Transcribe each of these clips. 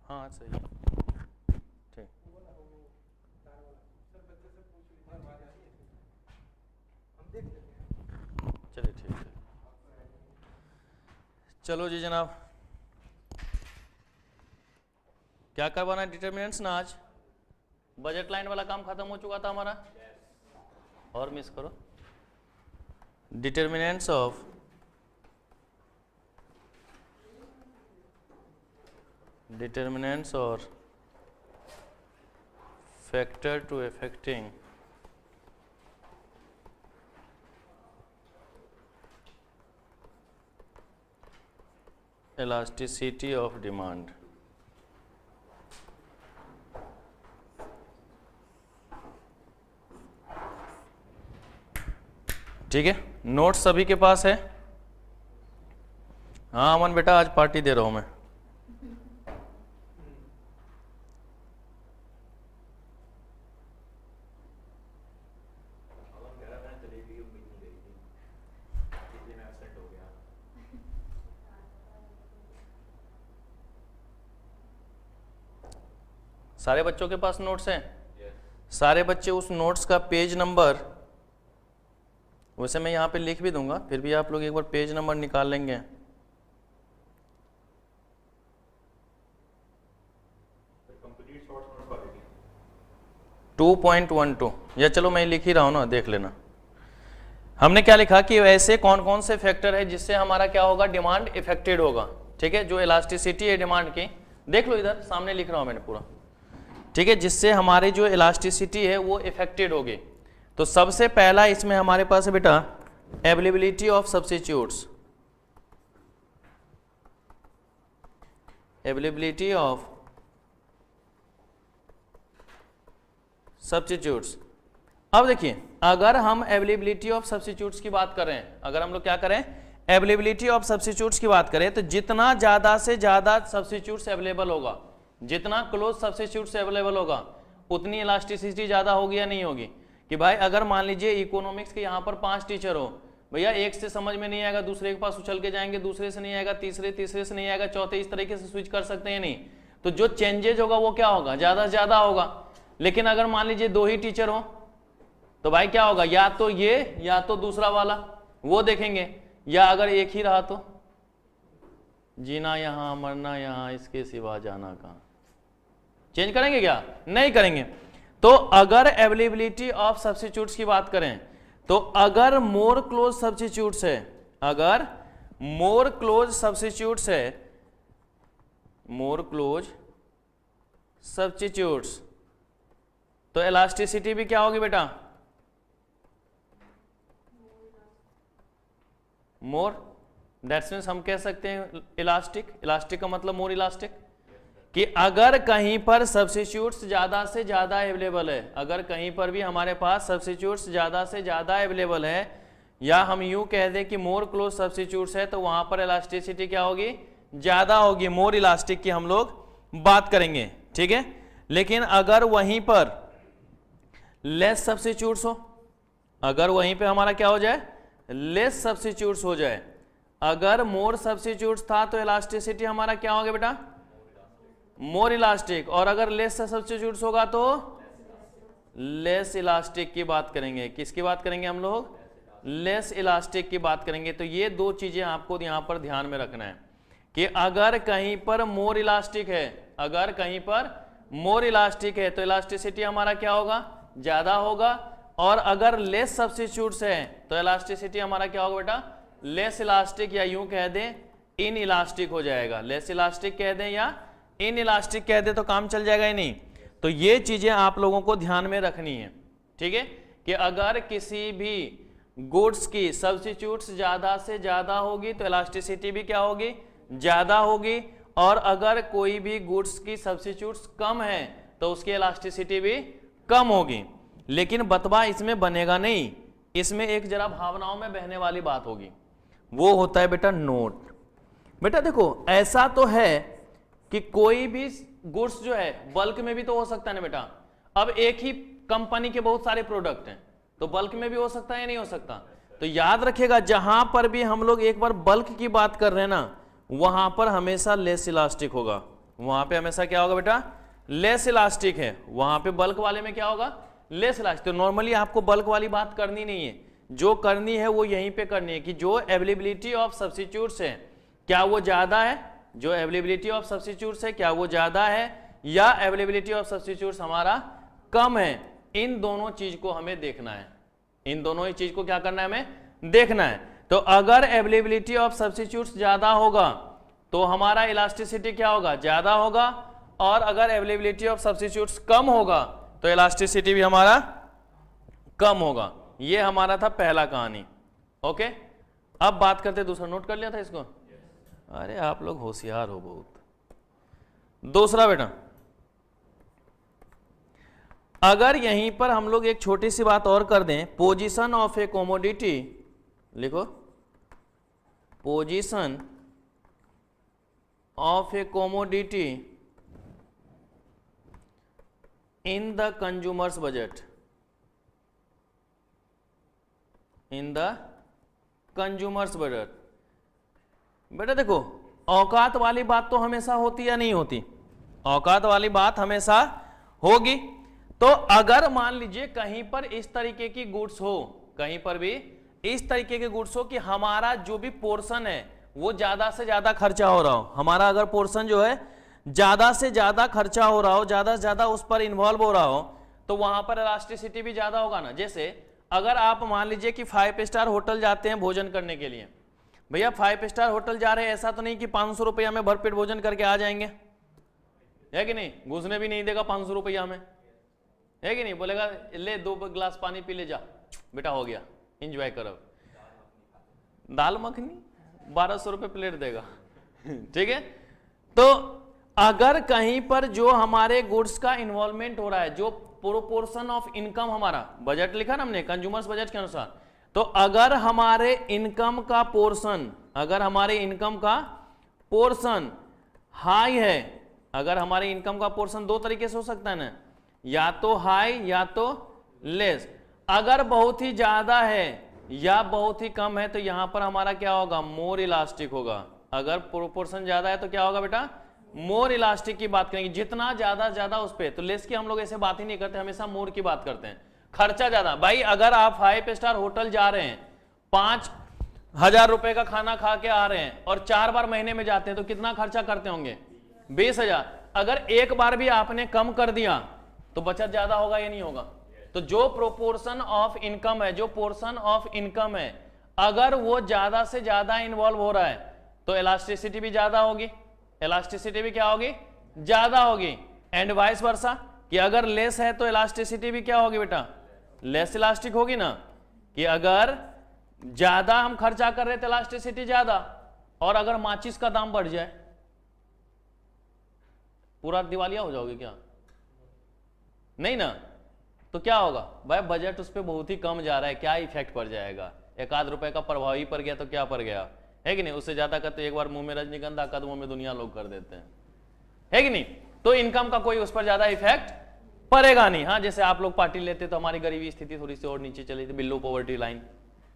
हाँ सही, ठीक, चलिए ठीक है। चलो जी जनाब, क्या करवाना है डिटर्मिनेंट्स ना आज? बजट लाइन वाला काम खत्म हो चुका था हमारा, और मिस करो। डिटर्मिनेंट्स और factor to affecting elasticity of demand। ठीक है, नोट्स सभी के पास है? हाँ अमन बेटा, आज पार्टी दे रहा हूं मैं। सारे बच्चों के पास नोट्स हैं? सारे बच्चे उस नोट्स का पेज नंबर, वैसे मैं यहाँ पे लिख भी दूंगा, फिर भी आप लोग एक बार पेज नंबर निकाल लेंगे। कंप्लीट शॉर्ट्स नोट क्वालिटी 2.12, या चलो मैं लिख ही रहा हूँ ना, देख लेना। हमने क्या लिखा कि ऐसे कौन कौन से फैक्टर है जिससे हमारा क्या होगा, डिमांड इफेक्टेड होगा। ठीक है, जो इलास्टिसिटी है डिमांड की, देख लो इधर सामने लिख रहा हूँ मैंने पूरा। ठीक है, जिससे हमारी जो इलास्टिसिटी है वो इफेक्टेड होगी। तो सबसे पहला इसमें हमारे पास है बेटा availability of substitutes. Availability of substitutes. अब देखिए, अगर हम अवेलेबिलिटी ऑफ सब्स्टिट्यूट्स की बात करें, अगर हम लोग क्या करें, अवेलेबिलिटी ऑफ सब्स्टिट्यूट्स की बात करें, तो जितना ज्यादा से ज्यादा सब्स्टिट्यूट्स अवेलेबल होगा, जितना क्लोज सब्स्टिट्यूट्स अवेलेबल होगा, उतनी इलास्टिसिटी ज्यादा होगी या नहीं होगी? कि भाई अगर मान लीजिए इकोनॉमिक्स के यहाँ पर 5 टीचर हो, भैया एक से समझ में नहीं आएगा, दूसरे के पास उछल के जाएंगे, दूसरे से नहीं आएगा, तीसरे से नहीं आएगा, चौथे, इस तरीके से स्विच कर सकते हैं नहीं। तो जो चेंजेज होगा वो क्या होगा, ज्यादा से ज्यादा होगा। लेकिन अगर मान लीजिए 2 ही टीचर हो, तो भाई क्या होगा, या तो ये या तो दूसरा वाला, वो देखेंगे। या अगर एक ही रहा तो जीना यहाँ मरना यहाँ, इसके सिवा जाना कहाँ। चेंज करेंगे क्या? नहीं करेंगे। तो अगर अवेलेबिलिटी ऑफ सब्स्टिट्यूट्स की बात करें, तो अगर मोर क्लोज सब्स्टिट्यूट्स है, अगर मोर क्लोज सब्स्टिट्यूट्स है, मोर क्लोज सब्स्टिट्यूट्स, तो इलास्टिसिटी भी क्या होगी बेटा, मोर। दैट्स मीन्स हम कह सकते हैं इलास्टिक। इलास्टिक का मतलब मोर इलास्टिक, कि अगर कहीं पर सब्स्टिट्यूट्स ज्यादा से ज्यादा अवेलेबल है, अगर कहीं पर भी हमारे पास सब्स्टिट्यूट्स ज्यादा से ज्यादा अवेलेबल है, या हम यूं कह दें कि मोर क्लोज सब्स्टिट्यूट्स है, तो वहां पर इलास्टिसिटी क्या होगी, ज्यादा होगी। मोर इलास्टिक की हम लोग बात करेंगे। ठीक है, लेकिन अगर वहीं पर लेस सब्स्टिट्यूट्स हो, अगर वहीं पे हमारा क्या हो जाए, लेस सब्स्टिट्यूट्स हो जाए, अगर मोर सब्स्टिट्यूट्स था तो इलास्टिसिटी हमारा क्या होगा बेटा, मोर इलास्टिक। और अगर लेस सब्स्टिट्यूट्स होगा तो लेस इलास्टिक की बात करेंगे। किसकी बात करेंगे हम लोग, लेस इलास्टिक की बात करेंगे। तो ये 2 चीजें आपको यहां पर ध्यान में रखना है कि अगर कहीं पर मोर इलास्टिक है, अगर कहीं पर मोर इलास्टिक है, तो इलास्टिसिटी हमारा क्या होगा, ज्यादा होगा। और अगर लेस सब्स्टिट्यूट्स है, तो इलास्टिसिटी हमारा क्या होगा बेटा, लेस इलास्टिक, या यूं कह दें इन इलास्टिक हो जाएगा। लेस इलास्टिक कह दें या इन इलास्टिक कह दे तो काम चल जाएगा ही नहीं। तो ये चीजें आप लोगों को ध्यान में रखनी है। ठीक है, कि अगर किसी भी गुड्स की सब्स्टिट्यूट्स ज्यादा से ज्यादा होगी तो इलास्टिसिटी भी क्या होगी, ज्यादा होगी। और अगर कोई भी गुड्स की सब्स्टिट्यूट्स कम है तो उसकी इलास्टिसिटी भी कम होगी। लेकिन बतवा इसमें बनेगा नहीं, इसमें एक जरा भावनाओं में बहने वाली बात होगी, वो होता है बेटा नोट। बेटा देखो, ऐसा तो है कि कोई भी गुड्स जो है बल्क में भी तो हो सकता है ना बेटा। अब एक ही कंपनी के बहुत सारे प्रोडक्ट हैं, तो बल्क में भी हो सकता है या नहीं हो सकता। तो याद रखिएगा, जहां पर भी हम लोग एक बार बल्क की बात कर रहे हैं ना, वहां पर हमेशा लेस इलास्टिक होगा। वहां पे हमेशा क्या होगा बेटा, लेस इलास्टिक है। वहां पे बल्क वाले में क्या होगा, लेस इलास्टिक। तो नॉर्मली आपको बल्क वाली बात करनी नहीं है, जो करनी है वो यहीं पे करनी है कि जो अवेलेबिलिटी ऑफ सब्स्टिट्यूट्स है क्या वो ज्यादा है, जो अवेलेबिलिटी ऑफ सब्स्टिट्यूट्स है क्या वो ज्यादा है या अवेलेबिलिटी ऑफ सब्स्टिट्यूट्स हमारा कम है। इन दोनों चीज को हमें देखना है, इन दोनों ही चीज को क्या करना है, हमें देखना है। तो अगर अवेलेबिलिटी ऑफ सब्स्टिट्यूट्स ज्यादा होगा तो हमारा इलास्टिसिटी क्या होगा, ज्यादा होगा, और अगर अवेलेबिलिटी ऑफ सब्स्टिट्यूट्स कम होगा तो इलास्टिसिटी भी हमारा कम होगा। ये हमारा था पहला कहानी। ओके, अब बात करते दूसरा। नोट कर लिया था इसको? अरे आप लोग होशियार हो बहुत। दूसरा बेटा, अगर यहीं पर हम लोग एक छोटी सी बात और कर दें, पोजीशन ऑफ ए कमोडिटी, लिखो position of a commodity in the consumers budget, in the consumers budget. बेटा देखो, औकात वाली बात तो हमेशा होती या नहीं होती, औकात वाली बात हमेशा होगी। तो अगर मान लीजिए कहीं पर इस तरीके की गुड्स हो, कहीं पर भी इस तरीके के गुड्स हो कि हमारा जो भी पोर्शन है वो ज्यादा से ज्यादा खर्चा हो रहा हो, हमारा अगर पोर्शन जो है ज्यादा से ज्यादा खर्चा हो रहा हो, ज्यादा से ज्यादा उस पर इन्वॉल्व हो रहा हो, तो वहां पर इलास्टिसिटी भी ज्यादा होगा ना। जैसे अगर आप मान लीजिए कि 5 स्टार होटल जाते हैं भोजन करने के लिए, भैया 5 स्टार होटल जा रहे हैं, ऐसा तो नहीं कि 500 रुपया में भरपेट भोजन करके आ जाएंगे, है कि नहीं? घुसने भी नहीं देगा 500 रुपया में, है कि नहीं? बोलेगा ले 2 गिलास पानी पी ले, जा बेटा हो गया, एंजॉय करो। दाल मखनी 1200 रुपये प्लेट देगा, ठीक है। तो अगर कहीं पर जो हमारे गुड्स का इन्वॉल्वमेंट हो रहा है, जो प्रोपोर्शन ऑफ इनकम, हमारा बजट लिखा ना हमने कंज्यूमर्स बजट के अनुसार, तो अगर हमारे इनकम का पोर्शन, अगर हमारे इनकम का पोर्शन हाई है, अगर हमारे इनकम का पोर्शन दो तरीके से हो सकता है ना, या तो हाई या तो लेस। अगर बहुत ही ज्यादा है या बहुत ही कम है तो यहां पर हमारा क्या होगा, मोर इलास्टिक होगा। अगर प्रोपोर्शन ज्यादा है तो क्या होगा बेटा, मोर इलास्टिक की बात करेंगे, जितना ज्यादा उस पे। तो लेस की हम लोग ऐसे बात ही नहीं करते, हमेशा मोर की बात करते हैं। खर्चा ज्यादा, भाई अगर आप 5 स्टार होटल जा रहे हैं, 5000 रुपए का खाना खा के आ रहे हैं और 4 बार महीने में जाते हैं तो कितना खर्चा करते होंगे, 20,000। अगर एक बार भी आपने कम कर दिया तो बचत ज्यादा होगा या नहीं होगा? तो जो प्रोपोर्शन ऑफ इनकम है, जो पोर्शन ऑफ इनकम है, अगर वो ज्यादा से ज्यादा इन्वॉल्व हो रहा है तो इलास्टिसिटी भी ज्यादा होगी, इलास्टिसिटी भी क्या होगी, ज्यादा होगी। एंड वाइस वर्सा, कि अगर लेस है तो इलास्टिसिटी भी क्या होगी बेटा, लेस इलास्टिक होगी ना। कि अगर ज्यादा हम खर्चा कर रहे थे इलास्टिसिटी ज्यादा, और अगर माचिस का दाम बढ़ जाए, पूरा दिवालिया हो जाओगे क्या? नहीं ना। तो क्या होगा भाई, बजट उस पर बहुत ही कम जा रहा है, क्या इफेक्ट पड़ जाएगा? 1 रुपए का प्रभाव ही पड़ गया तो क्या पड़ गया, है कि नहीं? उससे ज्यादा का तो एक बार मुंह में रजनीगंधा, कदमों में दुनिया लोग कर देते हैं, है कि नहीं? तो इनकम का कोई उस पर ज्यादा इफेक्ट पड़ेगा नहीं। हाँ, जैसे आप लोग पार्टी लेते तो हमारी गरीबी स्थिति थोड़ी सी और नीचे चली थी, बिलो पॉवर्टी लाइन,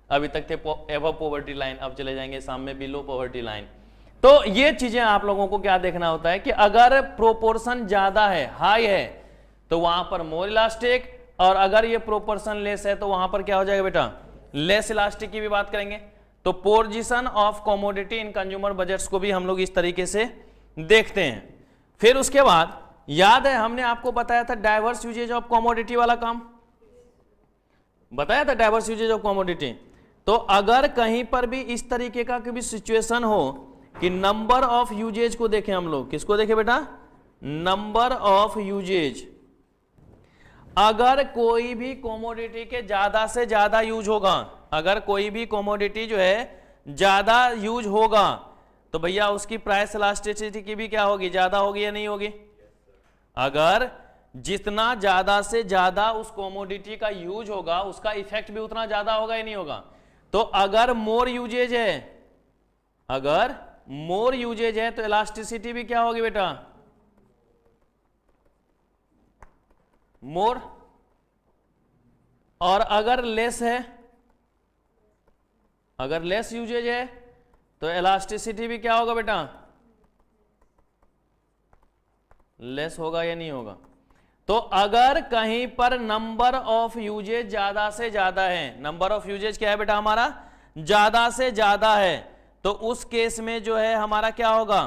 अभी तक थे एबव पॉवर्टी लाइन, अब चले जाएंगे सामने बिलो पॉवर्टी लाइन। तो ये चीजें आप लोगों को क्या देखना होता है कि अगर प्रोपोर्शन ज्यादा है, हाई है, तो वहां पर मोर इलास्टिक, और अगर ये प्रोपोर्शन लेस है तो वहां पर क्या हो जाएगा बेटा, लेस इलास्टिक की भी बात करेंगे। तो position of commodity in consumer budgets को भी हम लोग इस तरीके से देखते हैं। फिर उसके बाद याद है हमने आपको बताया था डाइवर्स यूजेज ऑफ कमोडिटी वाला काम, बताया था डाइवर्स यूजेज ऑफ कमोडिटी। तो अगर कहीं पर भी इस तरीके का कोई सिचुएशन हो कि नंबर ऑफ यूजेज को देखें हम लोग, किसको देखें बेटा, नंबर ऑफ यूजेज। अगर कोई भी कमोडिटी के ज्यादा से ज्यादा यूज होगा, अगर कोई भी कमोडिटी जो है ज्यादा यूज होगा, तो भैया उसकी प्राइस इलास्टिसिटी की भी क्या होगी, ज्यादा होगी या नहीं होगी? अगर जितना ज्यादा से ज्यादा उस कमोडिटी का यूज होगा, उसका इफेक्ट भी उतना ज्यादा होगा या नहीं होगा? तो अगर मोर यूजेज है, अगर मोर यूजेज है तो इलास्टिसिटी भी क्या होगी बेटा, मोर। और अगर लेस है, अगर लेस यूजेज है तो इलास्टिसिटी भी क्या होगा बेटा, लेस होगा या नहीं होगा? तो अगर कहीं पर नंबर ऑफ यूजेज ज्यादा से ज्यादा है, नंबर ऑफ यूजेज क्या है बेटा हमारा? ज्यादा से ज्यादा है, तो उस केस में जो है हमारा क्या होगा?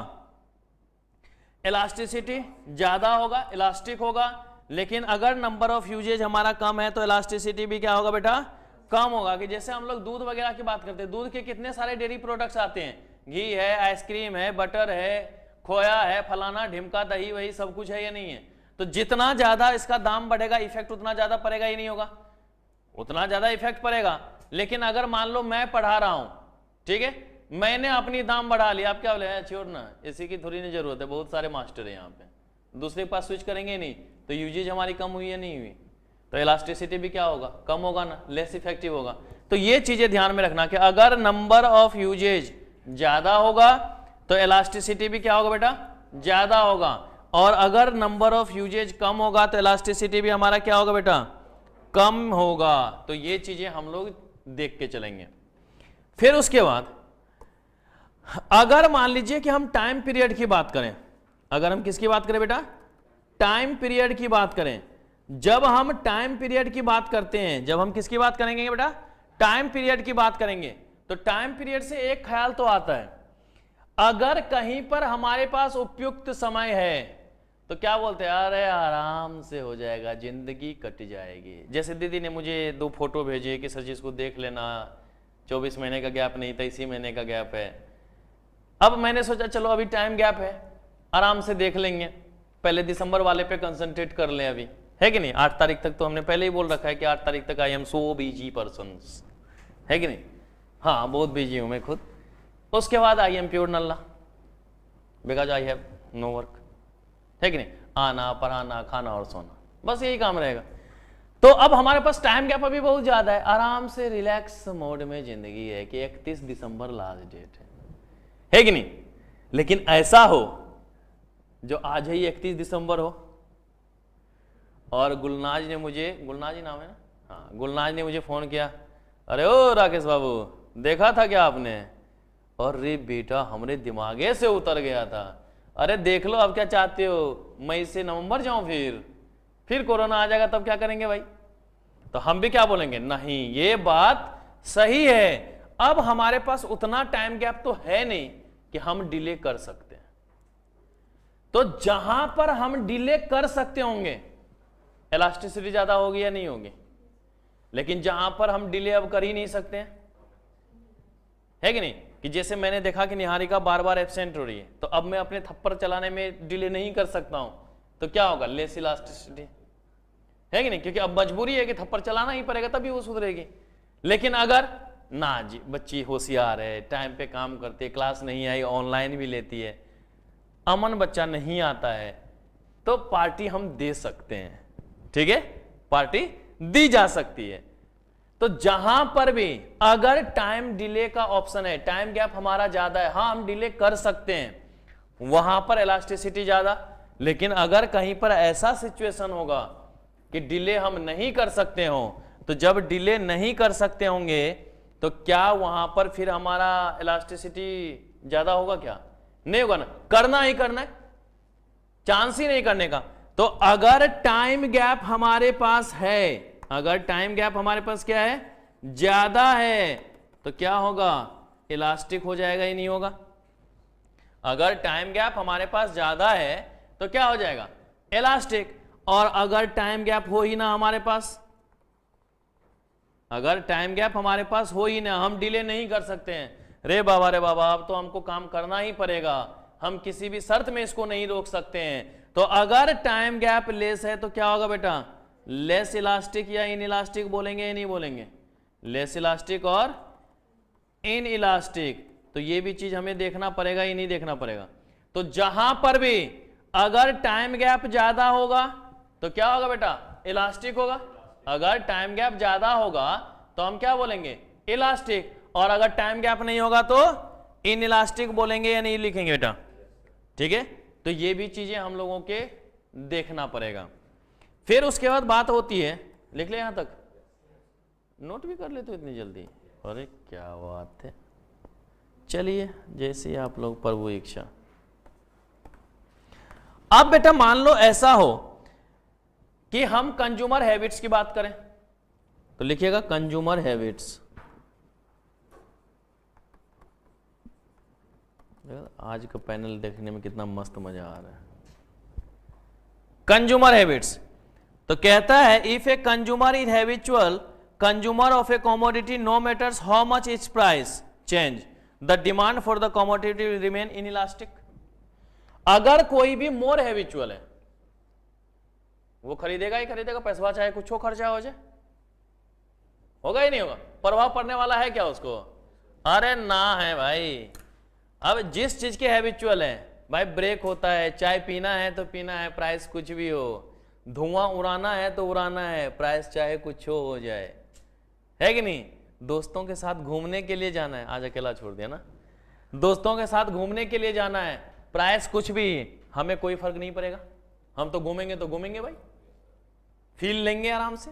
इलास्टिसिटी ज्यादा होगा, इलास्टिक होगा। लेकिन अगर नंबर ऑफ यूजेज हमारा कम है तो इलास्टिसिटी भी क्या होगा बेटा? कम होगा। कि जैसे हम लोग दूध वगैरह की बात करते हैं, दूध के कितने सारे डेयरी प्रोडक्ट्स आते हैं, घी है, आइसक्रीम है, बटर है, खोया है, फलाना ढिमका, दही वही सब कुछ है या नहीं है? तो जितना ज्यादा इसका दाम बढ़ेगा इफेक्ट उतना ज्यादा पड़ेगा ही नहीं होगा? उतना ज्यादा इफेक्ट पड़ेगा। लेकिन अगर मान लो मैं पढ़ा रहा हूं, ठीक है, मैंने अपनी दाम बढ़ा लिया, आप क्या बोले छोड़ ना, इसी की थोड़ी नहीं जरूरत है, बहुत सारे मास्टर है यहाँ पे, दूसरे के पास स्विच करेंगे नहीं, तो यूजेज हमारी कम हुई या नहीं हुई? तो इलास्टिसिटी भी क्या होगा? कम होगा ना, लेस इफेक्टिव होगा। तो ये चीजें ध्यान में रखना कि अगर नंबर ऑफ यूजेज ज्यादा होगा तो इलास्टिसिटी भी क्या होगा बेटा? ज्यादा होगा। और अगर नंबर ऑफ यूजेज कम होगा तो इलास्टिसिटी भी हमारा क्या होगा बेटा? कम होगा। तो ये चीजें हम लोग देख के चलेंगे। फिर उसके बाद अगर मान लीजिए कि हम टाइम पीरियड की बात करें, अगर हम किसकी बात करें बेटा? टाइम पीरियड की बात करें। जब हम टाइम पीरियड की बात करते हैं, जब हम किसकी बात करेंगे बेटा? टाइम पीरियड की बात करेंगे, तो टाइम पीरियड से एक ख्याल तो आता है, अगर कहीं पर हमारे पास उपयुक्त समय है तो क्या बोलते हैं? अरे आराम से हो जाएगा, जिंदगी कट जाएगी। जैसे दीदी ने मुझे 2 फोटो भेजे कि सर जी इसको देख लेना, 24 महीने का गैप नहीं था, इसी महीने का गैप है। अब मैंने सोचा चलो अभी टाइम गैप है, आराम से देख लेंगे, पहले दिसंबर वाले पे कंसंट्रेट कर लें अभी, है कि नहीं? 8 तारीख तक तो हमने पहले ही बोल रखा है कि 8 तारीख तक I am so busy person, है कि नहीं? हाँ बहुत बिजी हूं मैं खुद। उसके बाद आई एम प्योर नल्ला, because I have no work, है कि नहीं? आना, पढ़ाना, खाना और सोना, बस यही काम रहेगा। तो अब हमारे पास टाइम गैप अभी बहुत ज्यादा है, आराम से रिलैक्स मोड में जिंदगी है कि 31 दिसंबर लास्ट डेट है कि नहीं? लेकिन ऐसा हो जो आज ही 31 दिसंबर हो और गुलनाज ने मुझे, गुलनाज ही नाम है ना? हाँ, गुलनाज ने मुझे फोन किया, अरे ओ राकेश बाबू देखा था क्या आपने? और रे बेटा हमरे दिमागे से उतर गया था। अरे देख लो, अब क्या चाहते हो, मई से नवंबर जाऊं, फिर कोरोना आ जाएगा तब क्या करेंगे भाई? तो हम भी क्या बोलेंगे? नहीं, ये बात सही है, अब हमारे पास उतना टाइम गैप तो है नहीं कि हम डिले कर सकते हैं। तो जहां पर हम डिले कर सकते होंगे इलास्टिसिटी ज्यादा होगी या नहीं होगी? लेकिन जहां पर हम डिले अब कर ही नहीं सकते हैं, है कि नहीं? कि जैसे मैंने देखा कि निहारिका बार बार एब्सेंट हो रही है, तो अब मैं अपने थप्पड़ चलाने में डिले नहीं कर सकता हूं, तो क्या होगा? लेस इलास्टिसिटी, है कि नहीं? क्योंकि अब मजबूरी है कि थप्पड़ चलाना ही पड़ेगा तभी वो सुधरेगी। लेकिन अगर ना जी बच्ची होशियार है, टाइम पे काम करती है, क्लास नहीं आई, ऑनलाइन भी लेती है, अमन बच्चा नहीं आता है, तो पार्टी हम दे सकते हैं, ठीक है? पार्टी दी जा सकती है। तो जहां पर भी अगर टाइम डिले का ऑप्शन है, टाइम गैप हमारा ज्यादा है, हाँ हम डिले कर सकते हैं, वहां पर इलास्टिसिटी ज्यादा। लेकिन अगर कहीं पर ऐसा सिचुएशन होगा कि डिले हम नहीं कर सकते हो, तो जब डिले नहीं कर सकते होंगे तो क्या वहां पर फिर हमारा इलास्टिसिटी ज्यादा होगा? क्या नहीं होगा ना, करना ही करना है, चांस ही नहीं करने का। तो अगर टाइम गैप हमारे पास है, अगर टाइम गैप हमारे पास क्या है? ज्यादा है, तो क्या होगा? इलास्टिक हो जाएगा ही नहीं होगा? अगर टाइम गैप हमारे पास ज्यादा है तो क्या हो जाएगा? इलास्टिक। और अगर टाइम गैप हो ही ना हमारे पास, अगर टाइम गैप हमारे पास हो ही ना, हम डिले नहीं कर सकते हैं, रे बाबा अब तो हमको काम करना ही पड़ेगा, हम किसी भी शर्त में इसको नहीं रोक सकते हैं, तो अगर टाइम गैप लेस है तो क्या होगा बेटा? लेस इलास्टिक या इन इलास्टिक बोलेंगे या नहीं बोलेंगे? लेस इलास्टिक और इन इलास्टिक। तो ये भी चीज हमें देखना पड़ेगा ही नहीं देखना पड़ेगा? तो जहां पर भी अगर टाइम गैप ज्यादा होगा तो क्या होगा बेटा? इलास्टिक होगा। अगर टाइम गैप ज्यादा होगा तो हम क्या बोलेंगे? इलास्टिक। और अगर टाइम गैप नहीं होगा तो इन इलास्टिक बोलेंगे या नहीं लिखेंगे बेटा? ठीक है, तो ये भी चीजें हम लोगों के देखना पड़ेगा। फिर उसके बाद बात होती है, लिख ले यहां तक, नोट भी कर ले तो इतनी जल्दी, अरे क्या बात है। चलिए जैसे आप लोग प्रभु इच्छा। अब बेटा मान लो ऐसा हो कि हम कंज्यूमर हैबिट्स की बात करें, तो लिखिएगा कंज्यूमर हैबिट्स। आज का पैनल देखने में कितना मस्त मजा आ रहा है। कंज्यूमर हैबिट्स तो कहता है if a consumer is habitual consumer of a commodity no matters how much it's price change the demand for the commodity will remain inelastic. अगर कोई भी मोर हैबिचुअल है वो खरीदेगा ही खरीदेगा, पैसा चाहे कुछ हो खर्चा हो जाए, होगा ही नहीं होगा, प्रभाव पड़ने वाला है क्या उसको? अरे ना है भाई। अब जिस चीज के हैबिचुअल है भाई, ब्रेक होता है, चाय पीना है तो पीना है, प्राइस कुछ भी हो, धुआं उड़ाना है तो उड़ाना है, प्राइस चाहे कुछ हो जाए, है कि नहीं? दोस्तों के साथ घूमने के लिए जाना है, आज अकेला छोड़ दिया ना, दोस्तों के साथ घूमने के लिए जाना है, प्राइस कुछ भी, हमें कोई फर्क नहीं पड़ेगा, हम तो घूमेंगे भाई, फील लेंगे आराम से।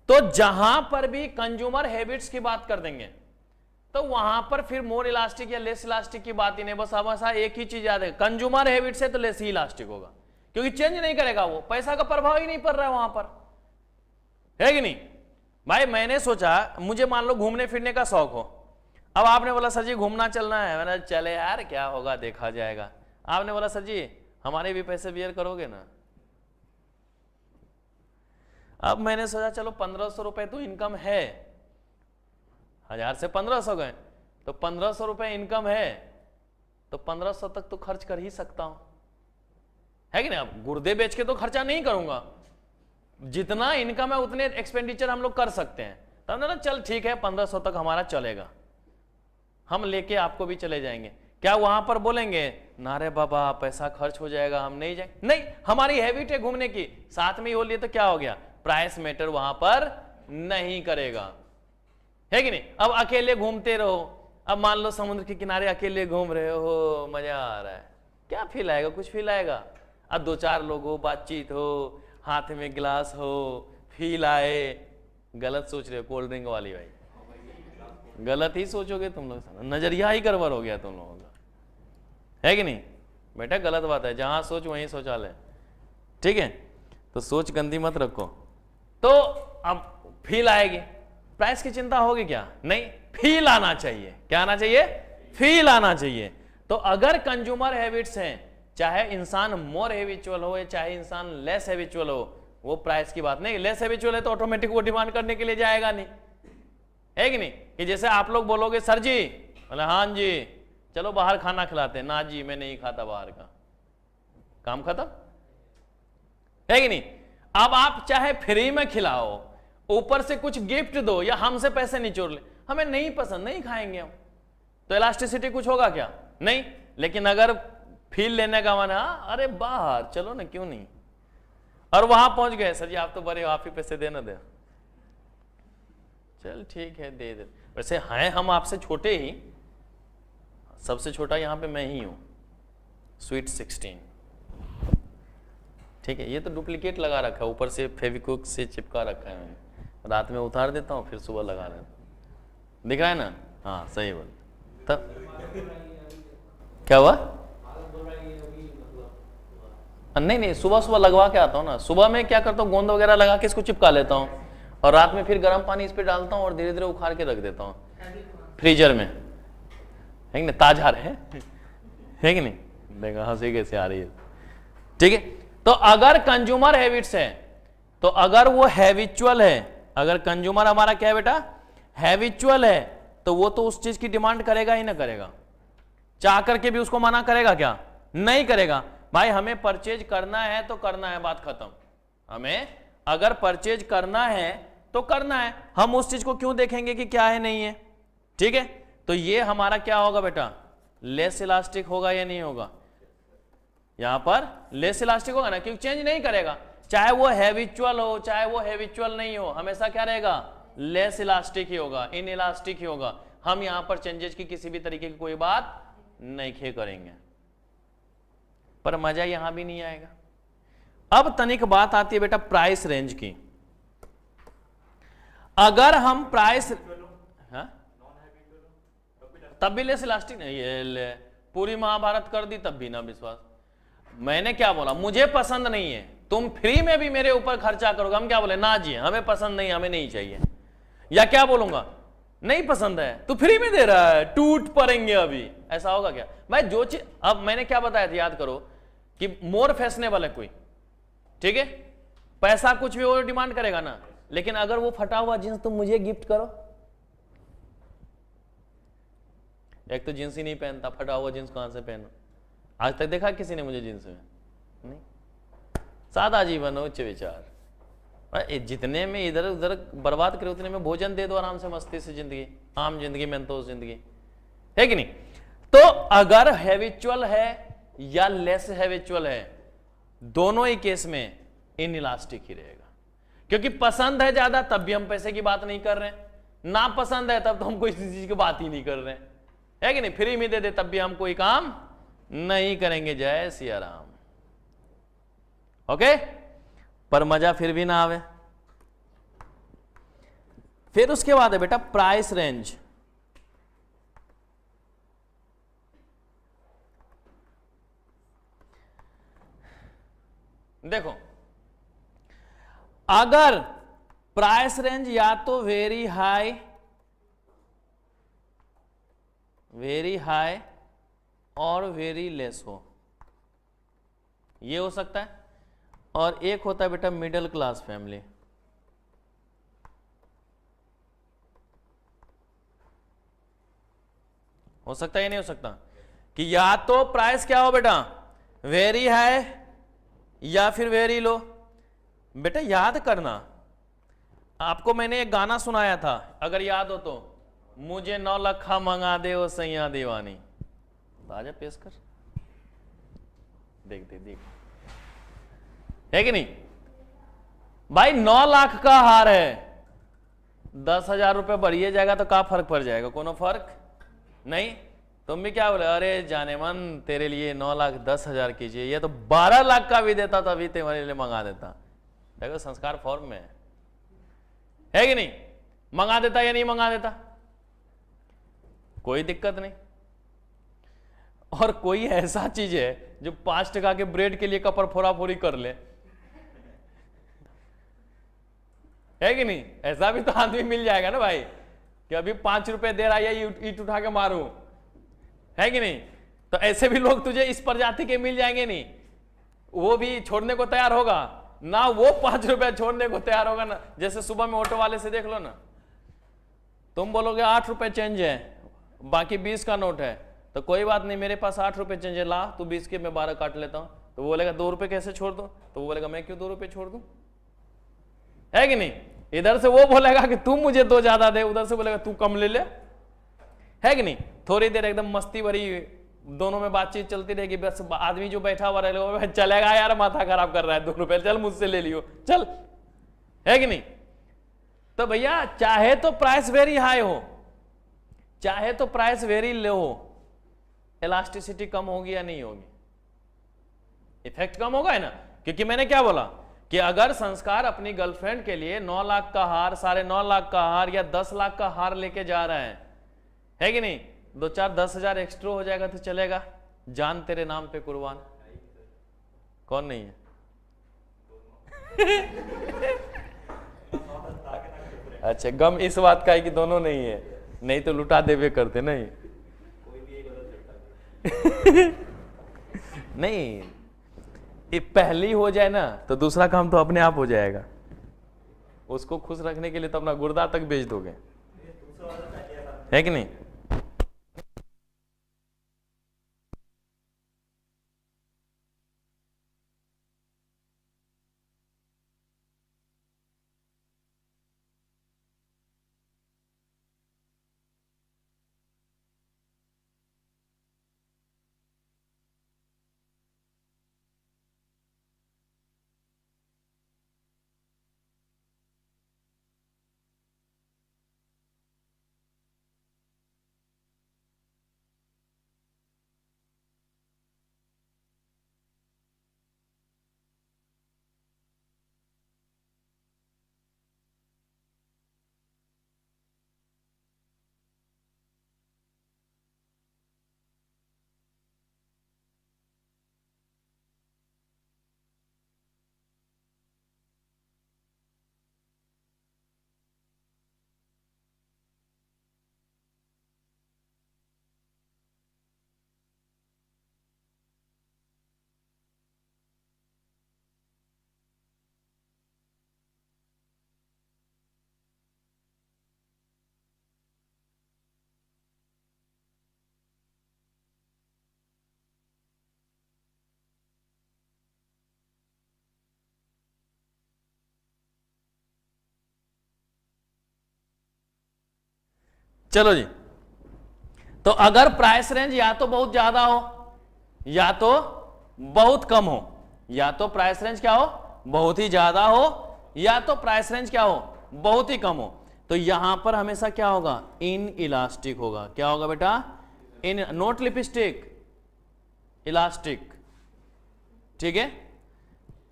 तो जहां पर भी कंज्यूमर हैबिट्स की बात कर देंगे तो वहां पर फिर मोर इलास्टिक या लेस इलास्टिक की बात ही नहीं, बस हमेशा एक ही चीज याद है, कंज्यूमर हैबिट से तो लेस ही इलास्टिक होगा, क्योंकि चेंज नहीं करेगा, वो पैसा का प्रभाव ही नहीं पड़ रहा है वहां पर, है कि नहीं भाई? मैंने सोचा मुझे मान लो घूमने फिरने का शौक हो, अब आपने बोला सर जी घूमना चलना है, मैंने चले यार क्या होगा देखा जाएगा। आपने बोला सर जी हमारे भी पैसे बियर करोगे ना? अब मैंने सोचा चलो 1500 रुपए तो इनकम है, 1000 से 1500 गए तो 1500 रुपए इनकम है तो 1500 तक तो खर्च कर ही सकता हूं, है कि नहीं? अब गुर्दे बेच के तो खर्चा नहीं करूंगा, जितना इनकम है उतने एक्सपेंडिचर हम लोग कर सकते हैं। तब ना चल ठीक है 1500 तक हमारा चलेगा, हम लेके आपको भी चले जाएंगे। क्या वहां पर बोलेंगे ना रे बाबा पैसा खर्च हो जाएगा हम नहीं जाएंगे? नहीं, हमारी हैबिट है घूमने की, साथ में ही हो लिए तो क्या हो गया, प्राइस मैटर वहां पर नहीं करेगा, है कि नहीं? अब अकेले घूमते रहो, अब मान लो समुद्र के किनारे अकेले घूम रहे हो, मजा आ रहा है, क्या फील आएगा? कुछ फील आएगा? अब 2-4 लोग हो, बातचीत हो, हाथ में गिलास हो, फील आए। गलत सोच रहे हो कोल्ड ड्रिंक वाली भाई, गलत ही सोचोगे तुम लोग, नजरिया ही गड़बड़ हो गया तुम लोगों का, है कि नहीं बेटा? गलत बात है, जहां सोच वहीं शौचालय, ठीक है? तो सोच गंदी मत रखो। तो अब फील आएगी, प्राइस की चिंता होगी क्या? नहीं, फील आना चाहिए। क्या आना चाहिए? फील आना चाहिए। तो अगर कंज्यूमर हैबिट्स हैं, चाहे इंसान मोर हैबिचुअल हो या चाहे इंसान लेस हैबिचुअल हो, वो प्राइस की बात नहीं, लेस हैबिचुअल है तो ऑटोमेटिक वो डिमांड करने के लिए जाएगा नहीं, है कि नहीं? कि जैसे आप लोग बोलोगे सर जी, बोले हाँ जी चलो बाहर खाना खिलाते हैं, ना जी मैं नहीं खाता बाहर का, काम खत्म, है कि नहीं? अब आप चाहे फ्री में खिलाओ, ऊपर से कुछ गिफ्ट दो या हमसे पैसे निचोड़ ले, हमें नहीं पसंद, नहीं खाएंगे हम, तो इलास्टिसिटी कुछ होगा क्या? नहीं। लेकिन अगर फील लेने का मन है, अरे बाहर चलो ना, क्यों नहीं, और वहां पहुंच गए, सर जी आप तो बड़े हो, आप ही पैसे देना दे, चल ठीक है दे दे। वैसे हैं हम आपसे छोटे ही, सबसे छोटा यहां पे मैं ही हूं, स्वीट 16, ठीक है? ये तो डुप्लीकेट लगा रखा है, ऊपर से फेविक्विक से चिपका रखा है मैंने, रात में उतार देता हूँ फिर सुबह लगा देता हूँ, दिख रहा है ना? हाँ सही बोल। तब क्या हुआ? नहीं, सुबह सुबह लगवा के आता हूँ ना, सुबह में क्या करता हूँ गोंद वगैरह लगा के इसको चिपका लेता हूँ, और रात में फिर गर्म पानी इस पे डालता हूँ और धीरे धीरे उखाड़ के रख देता हूँ फ्रीजर में, है कि नहीं? ताजा रहे, है कि नहीं? देखा हंसी कैसे आ रही है, ठीक है? तो अगर कंज्यूमर हैबिट्स है, तो अगर वो हैबिचुअल है, अगर कंज्यूमर हमारा क्या है बेटा? हैबिचुअल है, तो वो तो उस चीज की डिमांड करेगा ही ना करेगा, चाह करके भी उसको मना करेगा क्या? नहीं करेगा। भाई हमें परचेज करना है तो करना है, बात खत्म। हमें अगर परचेज करना है तो करना है, हम उस चीज को क्यों देखेंगे कि क्या है नहीं है, ठीक है? तो ये हमारा क्या होगा बेटा? लेस इलास्टिक होगा या नहीं होगा? यहां पर लेस इलास्टिक होगा ना, क्योंकि चेंज नहीं करेगा, चाहे वो हैबिचुअल हो चाहे वो हैबिचुअल नहीं हो, हमेशा क्या रहेगा? लेस इलास्टिक ही होगा, इन इलास्टिक ही होगा। हम यहां पर चेंजेस की किसी भी तरीके की कोई बात नहीं करेंगे, पर मजा यहां भी नहीं आएगा। अब तनिक बात आती है बेटा प्राइस रेंज की। अगर हम प्राइस, हाँ? तब भी लेस इलास्टिक नहीं, पूरी महाभारत कर दी तब भी ना विश्वास। मैंने क्या बोला, मुझे पसंद नहीं है, तुम फ्री में भी मेरे ऊपर खर्चा करोगे, हम क्या बोले, ना जी हमें पसंद नहीं, हमें नहीं चाहिए। या क्या बोलूंगा, नहीं पसंद है, तू फ्री में दे रहा है, टूट पड़ेंगे अभी, ऐसा होगा क्या भाई? जो चीज, अब मैंने क्या बताया था, याद करो कि मोर फैशनेबल है कोई, ठीक है, पैसा कुछ भी वो डिमांड करेगा ना, लेकिन अगर वो फटा हुआ जींस तुम मुझे गिफ्ट करो, एक तो जींस ही नहीं पहनता, फटा हुआ जींस कहां से पहनो? आज तक देखा किसी ने मुझे जींस में? नहीं। सादा जीवन, उच्च विचार, जितने में इधर उधर बर्बाद करे उतने में भोजन दे दो आराम से, मस्ती से जिंदगी, आम जिंदगी, मेंतोस जिंदगी, है कि नहीं? तो अगर हैबिचुअल है या लेस हैबिचुअल है, दोनों ही केस में इनइलास्टिक ही रहेगा, क्योंकि पसंद है ज्यादा तब भी हम पैसे की बात नहीं कर रहे हैं, ना पसंद है तब तो हम कोई चीज की बात ही नहीं कर रहे हैं, है कि नहीं? फ्री में दे दे तब भी हम कोई काम नहीं करेंगे। जय सिया राम। ओके, पर मजा फिर भी ना आवे। फिर उसके बाद है बेटा प्राइस रेंज। देखो, अगर प्राइस रेंज या तो वेरी हाई और वेरी लेस हो, ये हो सकता है, और एक होता है बेटा मिडिल क्लास फैमिली। हो सकता है या नहीं हो सकता कि या तो प्राइस क्या हो बेटा, वेरी हाई या फिर वेरी लो। बेटा याद करना, आपको मैंने एक गाना सुनाया था, अगर याद हो तो, मुझे 9 लखा मंगा दे ओ सैया दीवानी। आजा पेश कर, देख है कि नहीं भाई? 9 लाख का हार है, 10,000 रुपए बढ़िए जाएगा तो क्या फर्क पड़ जाएगा? कोनो फर्क नहीं। तुम भी क्या बोले, अरे जाने मन तेरे लिए 9 लाख 10,000 कीजिए, ये तो 12 लाख का भी देता तभी तुम्हारे लिए मंगा देता। देखो संस्कार फॉर्म में है कि नहीं? मंगा देता या नहीं मंगा देता, कोई दिक्कत नहीं। और कोई ऐसा चीज है जो 5 टका के ब्रेड के लिए कपर फोड़ा-फोड़ी कर ले, है कि नहीं? ऐसा भी तो आदमी मिल जाएगा ना भाई, कि अभी 5 रुपए दे रहा है, या ईट उठा के मारूं, है कि नहीं? तो ऐसे भी लोग तुझे इस प्रजाति के मिल जाएंगे, नहीं वो भी छोड़ने को तैयार होगा ना, वो 5 रुपए छोड़ने को तैयार होगा ना। जैसे सुबह में ऑटो वाले से देख लो ना, तुम बोलोगे 8 रुपए चेंज है, बाकी 20 का नोट है, तो कोई बात नहीं, मेरे पास 8 रुपए चेंज है, ला तू 20 के मैं 12 काट लेता हूं। तो वो बोलेगा 2 रुपए कैसे छोड़ दो? तो वो बोलेगा मैं क्यों 2 रुपए छोड़ दूं, है कि नहीं? इधर से वो बोलेगा कि तू मुझे 2 ज्यादा दे, उधर से बोलेगा तू कम ले ले, है कि नहीं? थोड़ी देर एकदम मस्ती भरी दोनों में बातचीत चलती रहेगी, बस आदमी जो बैठा हुआ रहेगा, चलेगा यार माथा खराब कर रहा है, 2 रुपए चल मुझसे ले लियो चल, है कि नहीं? तो भैया चाहे तो प्राइस वेरी हाई हो, चाहे तो प्राइस वेरी लो हो, इलास्टिसिटी कम होगी या नहीं होगी? इफेक्ट कम होगा है ना, क्योंकि मैंने क्या बोला कि अगर संस्कार अपनी गर्लफ्रेंड के लिए 9 लाख का हार, 9.5 लाख का हार या 10 लाख का हार लेके जा रहा है कि नहीं? 2-4 10,000 एक्स्ट्रा हो जाएगा तो चलेगा, जान तेरे नाम पे कुर्बान। कौन नहीं है? अच्छा, गम इस बात का है कि दोनों नहीं है, नहीं तो लुटा देवे करते नहीं। नहीं, ये पहली हो जाए ना तो दूसरा काम तो अपने आप हो जाएगा। उसको खुश रखने के लिए तो अपना गुर्दा तक बेच दोगे, है कि नहीं? चलो जी, तो अगर प्राइस रेंज या तो बहुत ज्यादा हो या तो बहुत कम हो, या तो प्राइस रेंज क्या हो, बहुत ही ज्यादा हो, या तो प्राइस रेंज क्या हो, बहुत ही कम हो, तो यहां पर हमेशा क्या होगा, इन इलास्टिक होगा। क्या होगा बेटा, इन, नोट लिपस्टिक, इलास्टिक, ठीक है,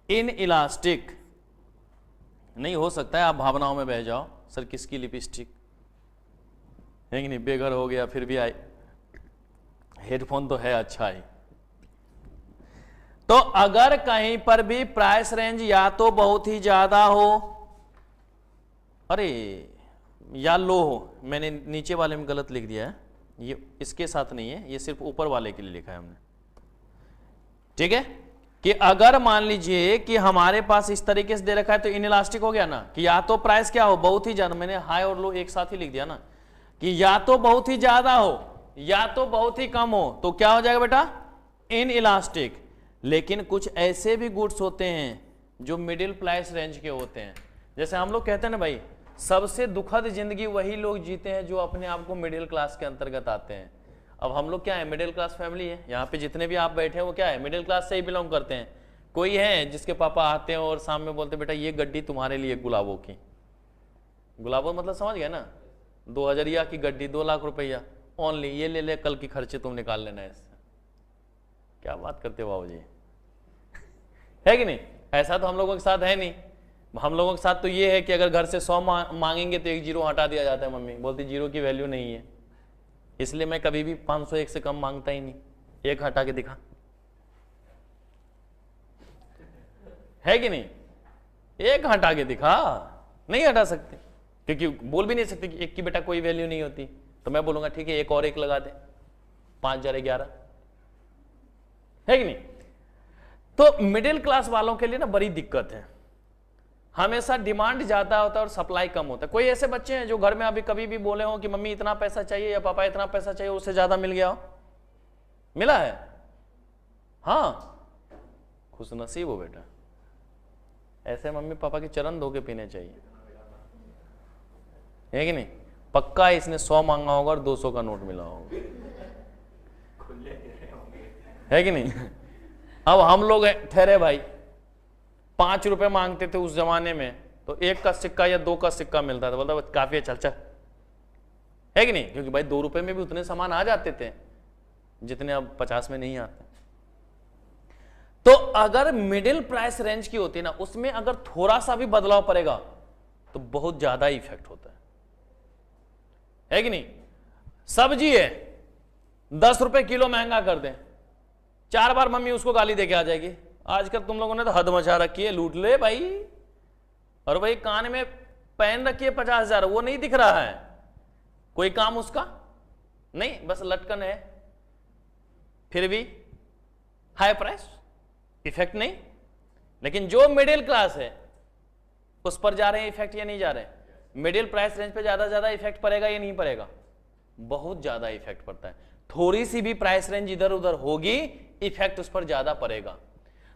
इन इलास्टिक। नहीं हो सकता है आप भावनाओं में बह जाओ, सर किसकी लिपस्टिक है कि नहीं, बेघर हो गया फिर भी आई, हेडफोन तो है अच्छा ही। तो अगर कहीं पर भी प्राइस रेंज या तो बहुत ही ज्यादा हो, अरे या लो हो, मैंने नीचे वाले में गलत लिख दिया है, ये इसके साथ नहीं है, ये सिर्फ ऊपर वाले के लिए लिखा है हमने, ठीक है, कि अगर मान लीजिए कि हमारे पास इस तरीके से दे रखा है तो इनइलास्टिक हो गया ना, कि या तो प्राइस क्या हो, बहुत ही ज्यादा, मैंने हाई और लो एक साथ ही लिख दिया ना, कि या तो बहुत ही ज्यादा हो या तो बहुत ही कम हो, तो क्या हो जाएगा बेटा, इनइलास्टिक। लेकिन कुछ ऐसे भी गुड्स होते हैं जो मिडिल प्राइस रेंज के होते हैं, जैसे हम लोग कहते हैं ना भाई, सबसे दुखद जिंदगी वही लोग जीते हैं जो अपने आप को मिडिल क्लास के अंतर्गत आते हैं। अब हम लोग क्या है, मिडिल क्लास फैमिली है, यहाँ पे जितने भी आप बैठे हैं वो क्या है, मिडिल क्लास से ही बिलोंग करते हैं। कोई है जिसके पापा आते हैं और सामने बोलते बेटा ये गड्डी तुम्हारे लिए गुलाबों की, गुलाबों मतलब समझ गए ना, 2000 की गड्डी, 2 लाख रुपया ओनली, ये ले ले, कल की खर्चे तुम निकाल लेना इससे। क्या बात करते हो बाबू जी, है कि नहीं? ऐसा तो हम लोगों के साथ है नहीं। हम लोगों के साथ तो ये है कि अगर घर से 100 मांगेंगे तो 1 जीरो हटा दिया जाता है, मम्मी बोलती जीरो की वैल्यू नहीं है, इसलिए मैं कभी भी 501 से कम मांगता ही नहीं, 1 हटा के दिखा, है कि नहीं, 1 हटा के दिखा, नहीं हटा सकते क्योंकि बोल भी नहीं सकते कि 1 की बेटा कोई वैल्यू नहीं होती, तो मैं बोलूंगा ठीक है 1 और 1 लगा दे, 5011, है कि नहीं? तो मिडिल क्लास वालों के लिए ना बड़ी दिक्कत है, हमेशा डिमांड ज्यादा होता है और सप्लाई कम होता है। कोई ऐसे बच्चे हैं जो घर में अभी कभी भी बोले हो कि मम्मी इतना पैसा चाहिए या पापा इतना पैसा चाहिए, उससे ज्यादा मिल गया हो, मिला है? हाँ, खुशनसीब हो बेटा, ऐसे मम्मी पापा के चरण धो के पीने चाहिए, है कि नहीं? पक्का इसने 100 मांगा होगा और 200 का नोट मिला होगा, है कि नहीं? अब हम लोग ठहरे भाई, 5 रुपए मांगते थे उस जमाने में, तो 1 का सिक्का या 2 का सिक्का मिलता था, बोलता काफी है, चल चल, है कि नहीं? क्योंकि भाई 2 रुपए में भी उतने सामान आ जाते थे जितने अब 50 में नहीं आते। तो अगर मिडिल प्राइस रेंज की होती है ना, उसमें अगर थोड़ा सा भी बदलाव पड़ेगा तो बहुत ज्यादा इफेक्ट होता है कि नहीं? सब्जी है 10 रुपए किलो महंगा कर दें, 4 बार मम्मी उसको गाली देके आ जाएगी, आजकल तुम लोगों ने तो हद मचा रखी है, लूट ले भाई, और भाई कान में पहन रखी है 50,000, वो नहीं दिख रहा है, कोई काम उसका नहीं, बस लटकन है, फिर भी हाई प्राइस, इफेक्ट नहीं। लेकिन जो मिडिल क्लास है उस पर जा रहे हैं इफेक्ट या नहीं जा रहे हैं? मिडिल प्राइस रेंज पे ज्यादा इफेक्ट पड़ेगा या नहीं पड़ेगा? बहुत ज्यादा इफेक्ट पड़ता है, थोड़ी सी भी प्राइस रेंज इधर उधर होगी इफेक्ट उस पर ज्यादा पड़ेगा।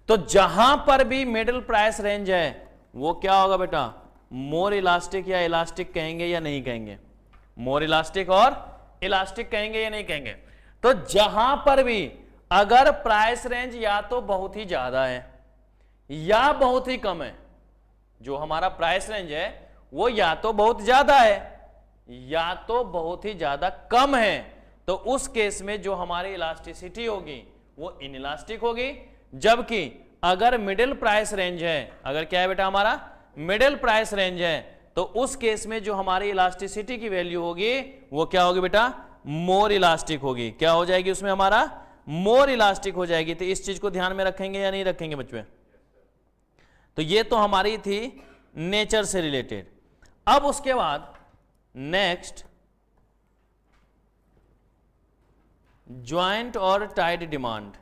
तो जहां पर भी मिडिल प्राइस रेंज है वो क्या होगा बेटा, मोर इलास्टिक या इलास्टिक कहेंगे या नहीं कहेंगे? मोर इलास्टिक और इलास्टिक कहेंगे या नहीं कहेंगे? तो जहां पर भी अगर प्राइस रेंज या तो बहुत ही ज्यादा है या बहुत ही कम है, जो हमारा प्राइस रेंज है वो या तो बहुत ज्यादा है या तो बहुत ही ज्यादा कम है, तो उस केस में जो हमारी इलास्टिसिटी होगी वो इनइलास्टिक होगी। जबकि अगर मिडिल प्राइस रेंज है, अगर क्या है बेटा हमारा मिडिल प्राइस रेंज है, तो उस केस में जो हमारी इलास्टिसिटी की वैल्यू होगी वो क्या होगी बेटा, मोर इलास्टिक होगी। क्या हो जाएगी उसमें हमारा, मोर इलास्टिक हो जाएगी। तो इस चीज को ध्यान में रखेंगे या नहीं रखेंगे बच्चे? तो ये तो हमारी थी नेचर से रिलेटेड। अब उसके बाद नेक्स्ट ज्वाइंट और टाइड डिमांड।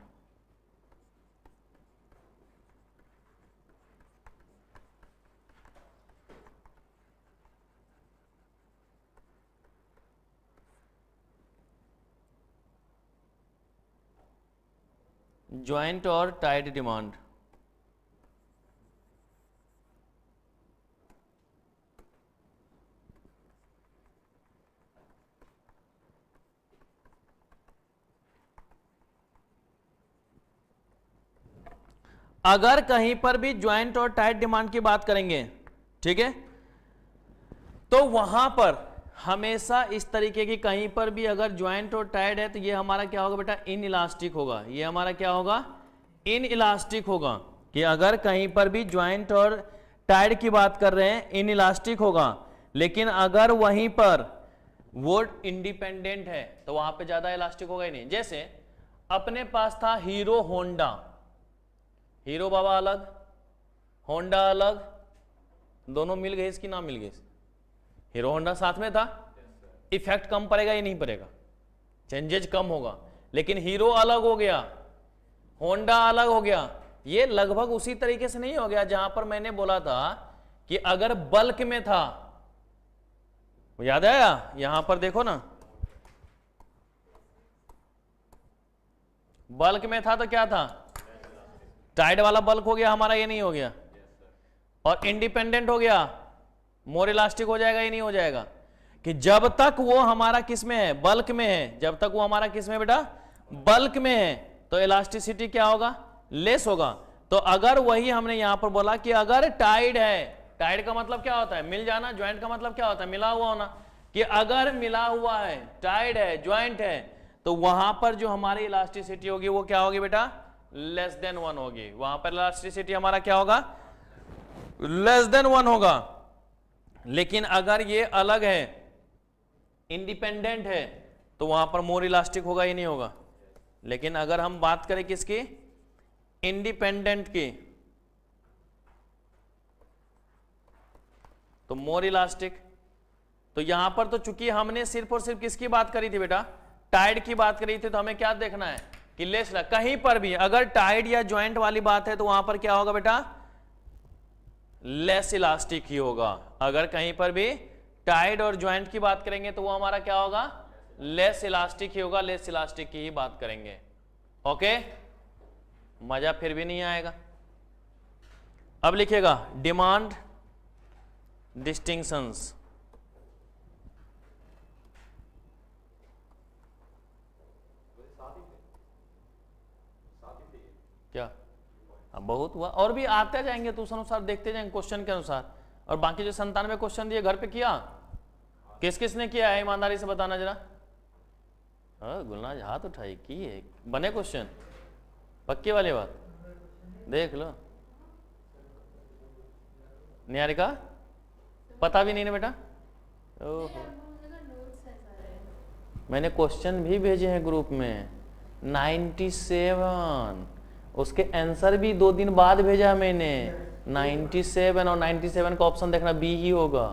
ज्वाइंट और टाइड डिमांड, अगर कहीं पर भी ज्वाइंट और टाइट डिमांड की बात करेंगे, ठीक है, तो वहां पर हमेशा इस तरीके की कहीं पर भी अगर ज्वाइंट और टाइट है तो ये हमारा क्या होगा बेटा, इन इलास्टिक होगा। ये हमारा क्या होगा, इन इलास्टिक होगा। कि अगर कहीं पर भी ज्वाइंट और टाइट की बात कर रहे हैं, इन इलास्टिक होगा। लेकिन अगर वहीं पर वो इंडिपेंडेंट है तो वहां पे ज्यादा इलास्टिक होगा ही नहीं। जैसे अपने पास था हीरो होंडा, हीरो बाबा अलग, होंडा अलग, दोनों मिल गए इसकी, ना मिल गए। हीरो होंडा साथ में था, इफेक्ट कम पड़ेगा या नहीं पड़ेगा, चेंजेज कम होगा। लेकिन हीरो अलग हो गया, होंडा अलग हो गया, ये लगभग उसी तरीके से नहीं हो गया जहां पर मैंने बोला था कि अगर बल्क में था, याद आया, यहां पर देखो ना, बल्क में था तो क्या था, टाइट वाला बल्क हो गया हमारा, ये नहीं हो गया। और इंडिपेंडेंट हो गया, मोर इलास्टिक हो जाएगा, ये नहीं हो जाएगा। कि जब तक वो हमारा किस में है, बल्क में है, जब तक वो हमारा किस में बेटा, बल्क में है, तो इलास्टिसिटी क्या होगा, लेस होगा। तो अगर वही हमने यहां पर बोला कि अगर टाइड है, टाइड का मतलब क्या होता है, मिल जाना, ज्वाइंट का मतलब क्या होता है, मिला हुआ होना। कि अगर मिला हुआ है, टाइड है, ज्वाइंट है, तो वहां पर जो हमारी इलास्टिसिटी होगी वो क्या होगी बेटा, लेस देन 1 होगी। वहां पर इलास्टिसिटी हमारा क्या होगा, लेस देन 1 होगा। लेकिन अगर ये अलग है, इंडिपेंडेंट है, तो वहां पर मोर इलास्टिक होगा ही नहीं होगा। लेकिन अगर हम बात करें किसकी, इंडिपेंडेंट की, तो मोर इलास्टिक। तो यहां पर तो चूंकि हमने सिर्फ और सिर्फ किसकी बात करी थी बेटा, टाइड की बात करी थी, तो हमें क्या देखना है कि लेस, कहीं पर भी अगर टाइड या ज्वाइंट वाली बात है तो वहां पर क्या होगा बेटा, लेस इलास्टिक ही होगा। अगर कहीं पर भी टाइड और ज्वाइंट की बात करेंगे तो वो हमारा क्या होगा, लेस इलास्टिक ही होगा, लेस इलास्टिक की ही बात करेंगे। ओके, मजा फिर भी नहीं आएगा। अब लिखिएगा डिमांड डिस्टिंक्शंस। क्या बहुत हुआ, और भी आते जाएंगे तो उस अनुसार देखते जाएंगे क्वेश्चन के अनुसार। और बाकी जो 97 क्वेश्चन दिए घर पे किया, किस किस ने किया है, ईमानदारी से बताना जरा। गुलनाज हाथ उठाई, की है, बने क्वेश्चन, पक्की वाली बात, देख लो। निहारिका पता भी नहीं ना बेटा, ओहो, मैंने क्वेश्चन भी भेजे हैं ग्रुप में 97, उसके आंसर भी 2 दिन बाद भेजा मैंने 97, और 97 का ऑप्शन देखना बी ही होगा।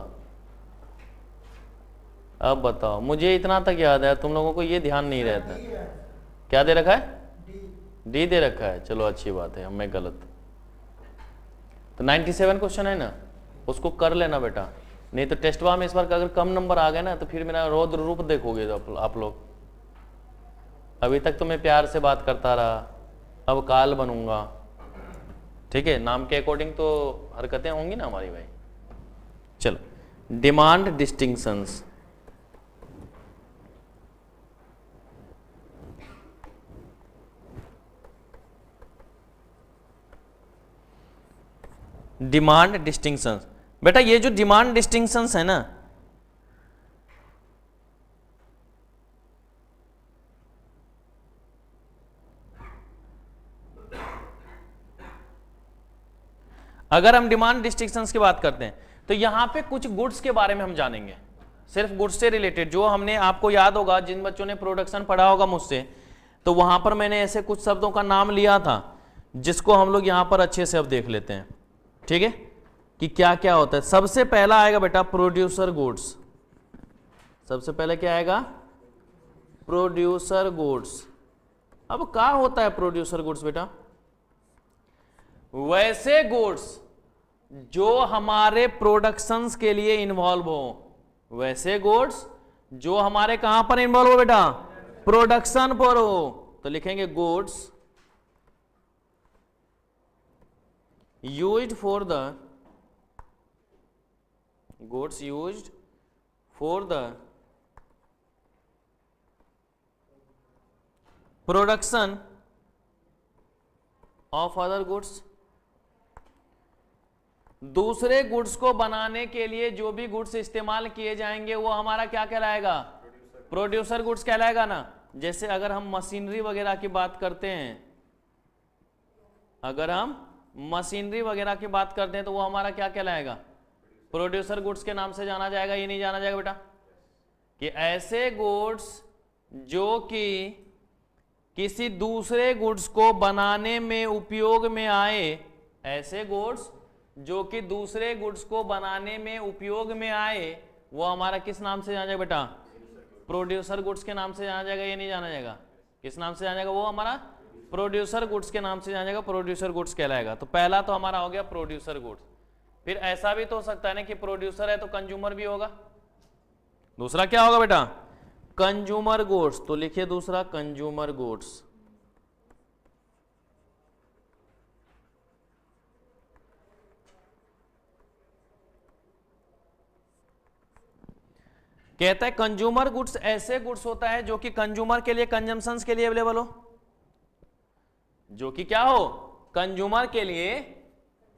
अब बताओ, मुझे इतना तक याद है, तुम लोगों को ये ध्यान नहीं रहता। क्या दे रखा है, डी दे रखा है, चलो अच्छी बात है, मैं गलत। तो 97 क्वेश्चन है ना, उसको कर लेना बेटा, नहीं तो टेस्टवा में इस बार अगर कम नंबर आ गए ना तो फिर मेरा रौद्र रूप देखोगे आप लोग। अभी तक तो मैं प्यार से बात करता रहा, अब काल बनूंगा, ठीक है, नाम के अकॉर्डिंग तो हरकतें होंगी ना हमारी भाई। चलो डिमांड डिस्टिंक्शंस। डिमांड डिस्टिंक्शंस, बेटा ये जो डिमांड डिस्टिंक्शंस है ना, अगर हम डिमांड डिस्टिंक्शंस की बात करते हैं तो यहां पे कुछ गुड्स के बारे में हम जानेंगे, सिर्फ गुड्स से रिलेटेड। जो हमने, आपको याद होगा जिन बच्चों ने प्रोडक्शन पढ़ा होगा मुझसे, तो वहां पर मैंने ऐसे कुछ शब्दों का नाम लिया था जिसको हम लोग यहां पर अच्छे से अब देख लेते हैं, ठीक है, कि क्या क्या होता है। सबसे पहला आएगा बेटा प्रोड्यूसर गुड्स। सबसे पहले क्या आएगा, प्रोड्यूसर गुड्स। अब क्या होता है प्रोड्यूसर गुड्स बेटा, वैसे गुड्स जो हमारे प्रोडक्शंस के लिए इन्वॉल्व हो, वैसे गुड्स जो हमारे कहां पर इन्वॉल्व हो बेटा, प्रोडक्शन पर हो। तो लिखेंगे goods used for the, goods used for the production of other goods. दूसरे गुड्स को बनाने के लिए जो भी गुड्स इस्तेमाल किए जाएंगे वो हमारा क्या कहलाएगा? प्रोड्यूसर गुड्स कहलाएगा ना। जैसे अगर हम मशीनरी वगैरह की बात करते हैं, अगर हम मशीनरी वगैरह की बात करते हैं तो वो हमारा क्या कहलाएगा? प्रोड्यूसर गुड्स के नाम से जाना जाएगा। ये नहीं जाना जाएगा बेटा? कि ऐसे गुड्स जो कि किसी दूसरे गुड्स को बनाने में उपयोग में आए, ऐसे गुड्स जो कि दूसरे गुड्स को बनाने में उपयोग में आए, वो हमारा किस नाम से जाना जाएगा बेटा? प्रोड्यूसर गुड्स के नाम से जाना जाएगा। ये नहीं जाना जाएगा? किस नाम से जाना जाएगा? वो हमारा प्रोड्यूसर गुड्स के नाम से जाना जाएगा, प्रोड्यूसर गुड्स कहलाएगा। तो पहला तो हमारा हो गया प्रोड्यूसर गुड्स। फिर ऐसा भी तो हो सकता है ना कि प्रोड्यूसर है तो कंज्यूमर भी होगा। दूसरा क्या होगा बेटा? Consumer goods. तो लिखिए दूसरा कंज्यूमर गुड्स। कहता है कंज्यूमर गुड्स ऐसे गुड्स होता है जो कि कंज्यूमर के लिए, कंजम्पशंस के लिए अवेलेबल हो, जो कि क्या हो? कंज्यूमर के लिए,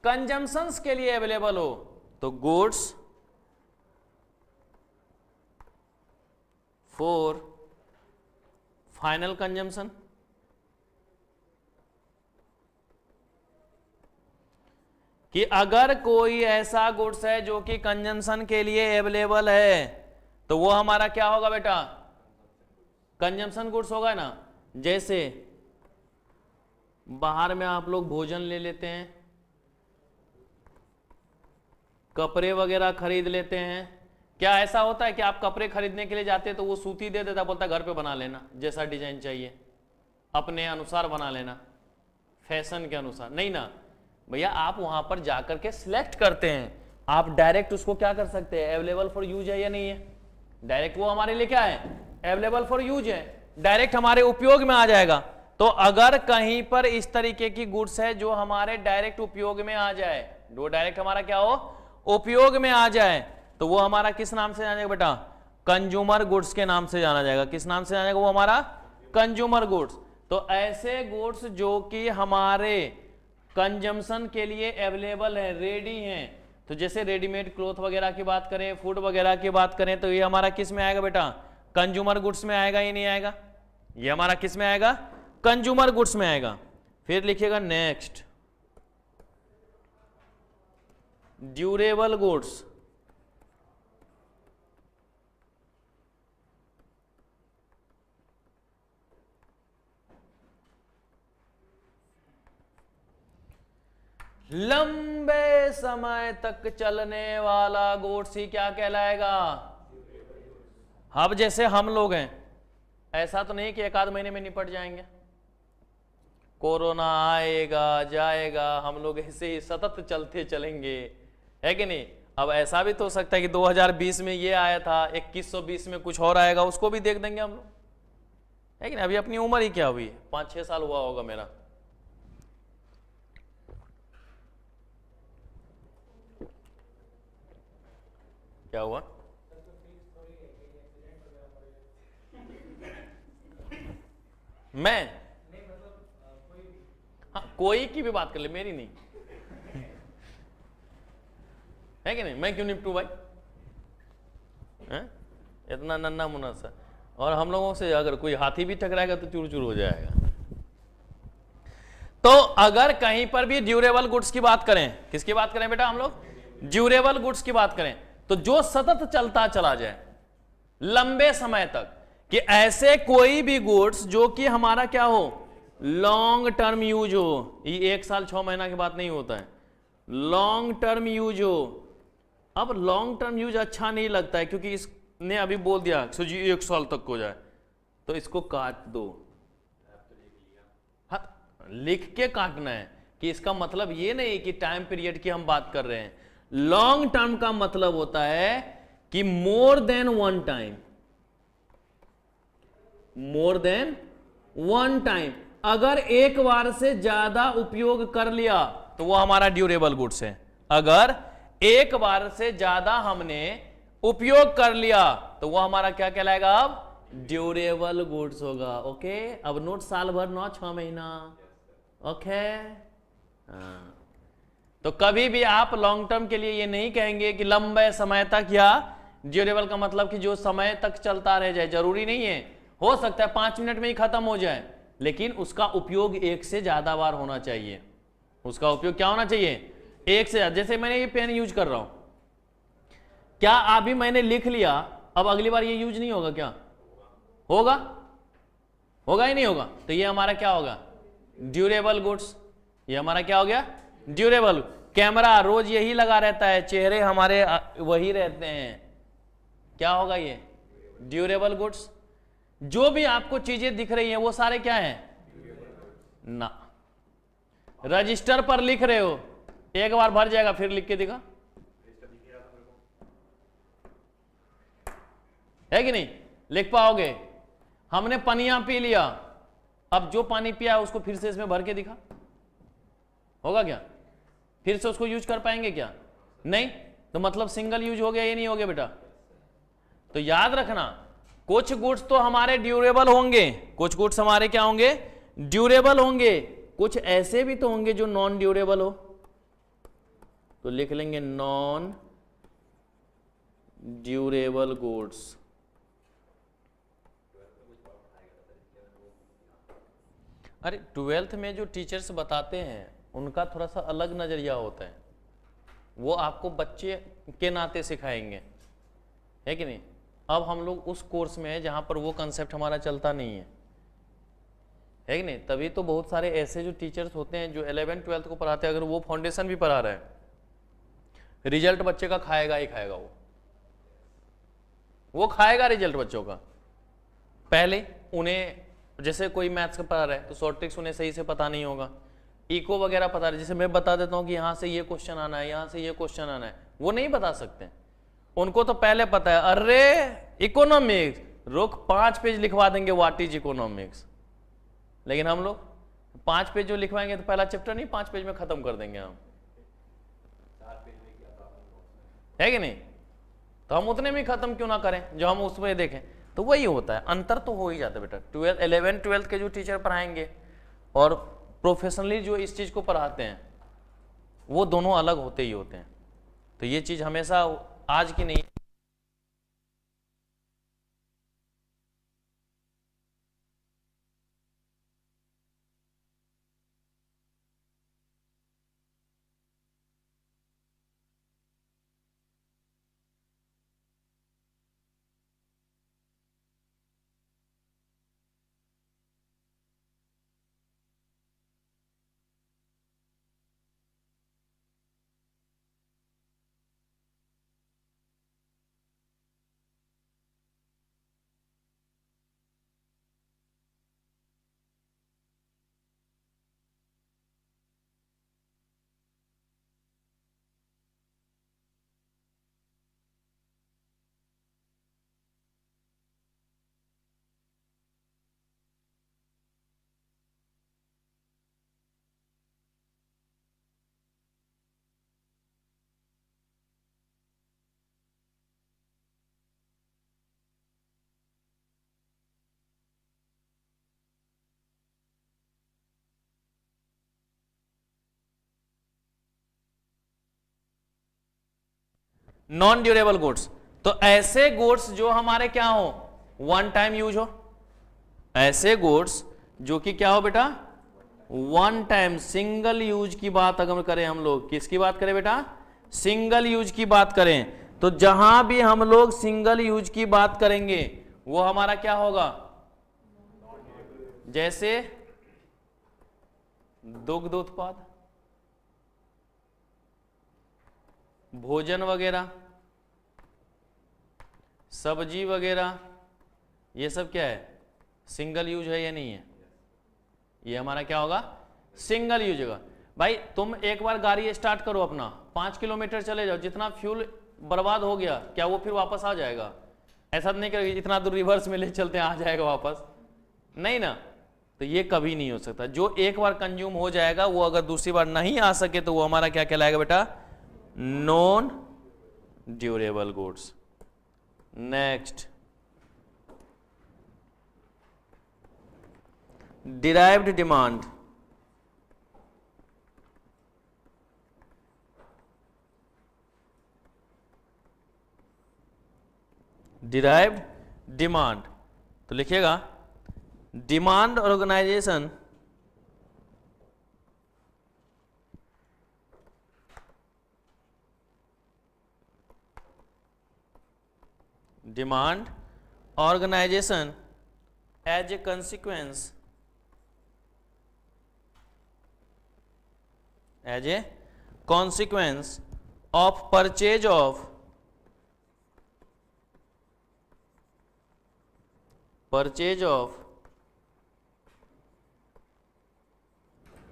कंजम्पशंस के लिए अवेलेबल हो। तो गुड्स फॉर फाइनल कंजम्पशन। कि अगर कोई ऐसा गुड्स है जो कि कंजम्पशन के लिए अवेलेबल है तो वो हमारा क्या होगा बेटा? कंजम्पशन गुड्स होगा ना। जैसे बाहर में आप लोग भोजन ले लेते हैं, कपड़े वगैरह खरीद लेते हैं। क्या ऐसा होता है कि आप कपड़े खरीदने के लिए जाते हैं तो वो सूती दे देता, बोलता घर पे बना लेना, जैसा डिजाइन चाहिए अपने अनुसार बना लेना, फैशन के अनुसार? नहीं ना भैया, आप वहां पर जाकर के सिलेक्ट करते हैं। आप डायरेक्ट उसको क्या कर सकते हैं? अवेलेबल फॉर यूज है या नहीं है? डायरेक्ट वो हमारे लिए क्या है? अवेलेबल फॉर यूज है, डायरेक्ट हमारे उपयोग में आ जाएगा। तो अगर कहीं पर इस तरीके की गुड्स है जो हमारे डायरेक्ट उपयोग में आ जाए, वो डायरेक्ट हमारा क्या हो? उपयोग में आ जाए, तो वो हमारा किस नाम से जाना जाएगा बेटा? कंज्यूमर गुड्स के नाम से जाना जाएगा। किस नाम से जाना जाएगा? वो हमारा कंज्यूमर गुड्स। तो ऐसे गुड्स जो कि हमारे कंजम्पशन के लिए अवेलेबल है, रेडी हैं। तो जैसे रेडीमेड क्लॉथ वगैरह की बात करें, फूड वगैरह की बात करें, तो ये हमारा किस में आएगा बेटा? कंज्यूमर गुड्स में आएगा। ये नहीं आएगा? ये हमारा किस में आएगा? कंज्यूमर गुड्स में आएगा। फिर लिखिएगा नेक्स्ट, ड्यूरेबल गुड्स। लंबे समय तक चलने वाला गुड्स ही क्या कहलाएगा? अब जैसे हम लोग हैं, ऐसा तो नहीं कि एक आध महीने में निपट जाएंगे। कोरोना आएगा जाएगा, हम लोग ऐसे ही सतत चलते चलेंगे, है कि नहीं? अब ऐसा भी तो हो सकता है कि 2020 में ये आया था, 2120 में कुछ और आएगा, उसको भी देख देंगे हम लोग, है कि नहीं? अभी अपनी उम्र ही क्या हुई है? 5-6 साल हुआ होगा मेरा। क्या हुआ? मैं हाँ, कोई की भी बात कर ले, मेरी नहीं, है कि नहीं? मैं क्यों निपटू भाई? है? इतना नन्ना मुन्ना सा, और हम लोगों से अगर कोई हाथी भी टकराएगा तो चूर चूर हो जाएगा। तो अगर कहीं पर भी ड्यूरेबल गुड्स की बात करें, किसकी बात करें बेटा हम लोग? ड्यूरेबल गुड्स की बात करें, तो जो सतत चलता चला जाए लंबे समय तक, कि ऐसे कोई भी गुड्स जो कि हमारा क्या हो? लॉन्ग टर्म यूज हो। ये 1 साल 6 महीना की बात नहीं होता है, लॉन्ग टर्म यूज हो। अब लॉन्ग टर्म यूज अच्छा नहीं लगता है, क्योंकि इसने अभी बोल दिया सो जी 1 साल तक हो जाए, तो इसको काट दो। हाँ, लिख के काटना है कि इसका मतलब ये नहीं कि टाइम पीरियड की हम बात कर रहे हैं। लॉन्ग टर्म का मतलब होता है कि more than 1 time, more than 1 time. अगर एक बार से ज्यादा उपयोग कर लिया तो वो हमारा ड्यूरेबल गुड्स है। अगर एक बार से ज्यादा हमने उपयोग कर लिया तो वो हमारा क्या कहलाएगा? अब ड्यूरेबल गुड्स होगा। ओके, अब नोट साल भर, नॉट 6 महीना। ओके, तो कभी भी आप लॉन्ग टर्म के लिए ये नहीं कहेंगे कि लंबे समय तक, या ड्यूरेबल का मतलब कि जो समय तक चलता रह जाए, जरूरी नहीं है, हो सकता है 5 मिनट में ही खत्म हो जाए, लेकिन उसका उपयोग एक से ज्यादा बार होना चाहिए। उसका उपयोग क्या होना चाहिए? एक से ज्यादा। जैसे मैंने ये पेन यूज कर रहा हूं, क्या अभी मैंने लिख लिया, अब अगली बार ये यूज नहीं होगा क्या? होगा? होगा ही नहीं होगा? तो ये हमारा क्या होगा? Durable goods. ये हमारा क्या हो गया? ड्यूरेबल। कैमरा रोज यही लगा रहता है, चेहरे हमारे वही रहते हैं, क्या होगा? ये ड्यूरेबल गुड्स। जो भी आपको चीजें दिख रही हैं वो सारे क्या हैं? ना। रजिस्टर पर लिख रहे हो, एक बार भर जाएगा, फिर लिख के दिखा, है कि नहीं? लिख पाओगे? हमने पनिया पी लिया, अब जो पानी पिया उसको फिर से इसमें भर के दिखा, होगा क्या? फिर से उसको यूज कर पाएंगे क्या? नहीं। तो मतलब सिंगल यूज हो गया, ये नहीं हो गया बेटा? तो याद रखना, कुछ गुड्स तो हमारे ड्यूरेबल होंगे, कुछ गुड्स हमारे क्या होंगे? ड्यूरेबल होंगे, कुछ ऐसे भी तो होंगे जो नॉन ड्यूरेबल हो, तो लिख लेंगे नॉन ड्यूरेबल गुड्स। अरे 12th में जो टीचर्स बताते हैं उनका थोड़ा सा अलग नजरिया होता है, वो आपको बच्चे के नाते सिखाएंगे, है कि नहीं? अब हम लोग उस कोर्स में है जहां पर वो कंसेप्ट हमारा चलता नहीं है कि नहीं? तभी तो बहुत सारे ऐसे जो टीचर्स होते हैं जो 11th 12th को पढ़ाते हैं, अगर वो फाउंडेशन भी पढ़ा रहे हैं, रिजल्ट बच्चे का खाएगा ही खाएगा, वो खाएगा रिजल्ट बच्चों का। पहले उन्हें, जैसे कोई मैथ्स का पढ़ा रहा है तो शॉर्ट ट्रिक्स उन्हें सही से पता नहीं होगा, इको वगैरह पता रहे, जैसे मैं बता देता हूं कि यहां से ये क्वेश्चन आना है, यहां से ये क्वेश्चन आना है, वो नहीं बता सकते। उनको तो पहले पता है, अरे इकोनॉमिक्स, रुक 5 पेज लिखवा देंगे व्हाट इज इकोनॉमिक्स। लेकिन हम लोग 5 पेज जो लिखवाएंगे तो पहला चैप्टर नहीं 5 पेज में खत्म कर देंगे हम, है कि नहीं? तो हम उतने में खत्म क्यों ना करें जो हम उसमें देखें। तो वही होता है, अंतर तो हो ही जाता है बेटा। 11th 12th के जो टीचर पढ़ाएंगे और प्रोफेशनली जो इस चीज को पढ़ाते हैं, वो दोनों अलग होते ही होते हैं। तो ये चीज हमेशा आज की नहीं, नॉन ड्यूरेबल गुड्स। तो ऐसे गुड्स जो हमारे क्या हो, वन टाइम यूज हो, ऐसे गुड्स जो कि क्या हो बेटा, वन टाइम सिंगल यूज की बात अगर करें हम लोग, किसकी बात करें बेटा, सिंगल यूज की बात करें, तो जहां भी हम लोग सिंगल यूज की बात करेंगे वो हमारा क्या होगा, जैसे दुग्ध उत्पाद, भोजन वगैरह, सब्जी वगैरह, ये सब क्या है, सिंगल यूज है या नहीं है, ये हमारा क्या होगा, सिंगल यूज होगा। भाई तुम एक बार गाड़ी स्टार्ट करो अपना, 5 किलोमीटर चले जाओ, जितना फ्यूल बर्बाद हो गया क्या वो फिर वापस आ जाएगा? ऐसा नहीं करेगी इतना दूर रिवर्स में ले चलते आ जाएगा वापस, नहीं ना। तो ये कभी नहीं हो सकता। जो एक बार कंज्यूम हो जाएगा वो अगर दूसरी बार नहीं आ सके तो वो हमारा क्या कहलाएगा बेटा, non durable goods. Next, derived demand. Derived demand, तो लिखिएगा demand organisation demand organization as a consequence of purchase of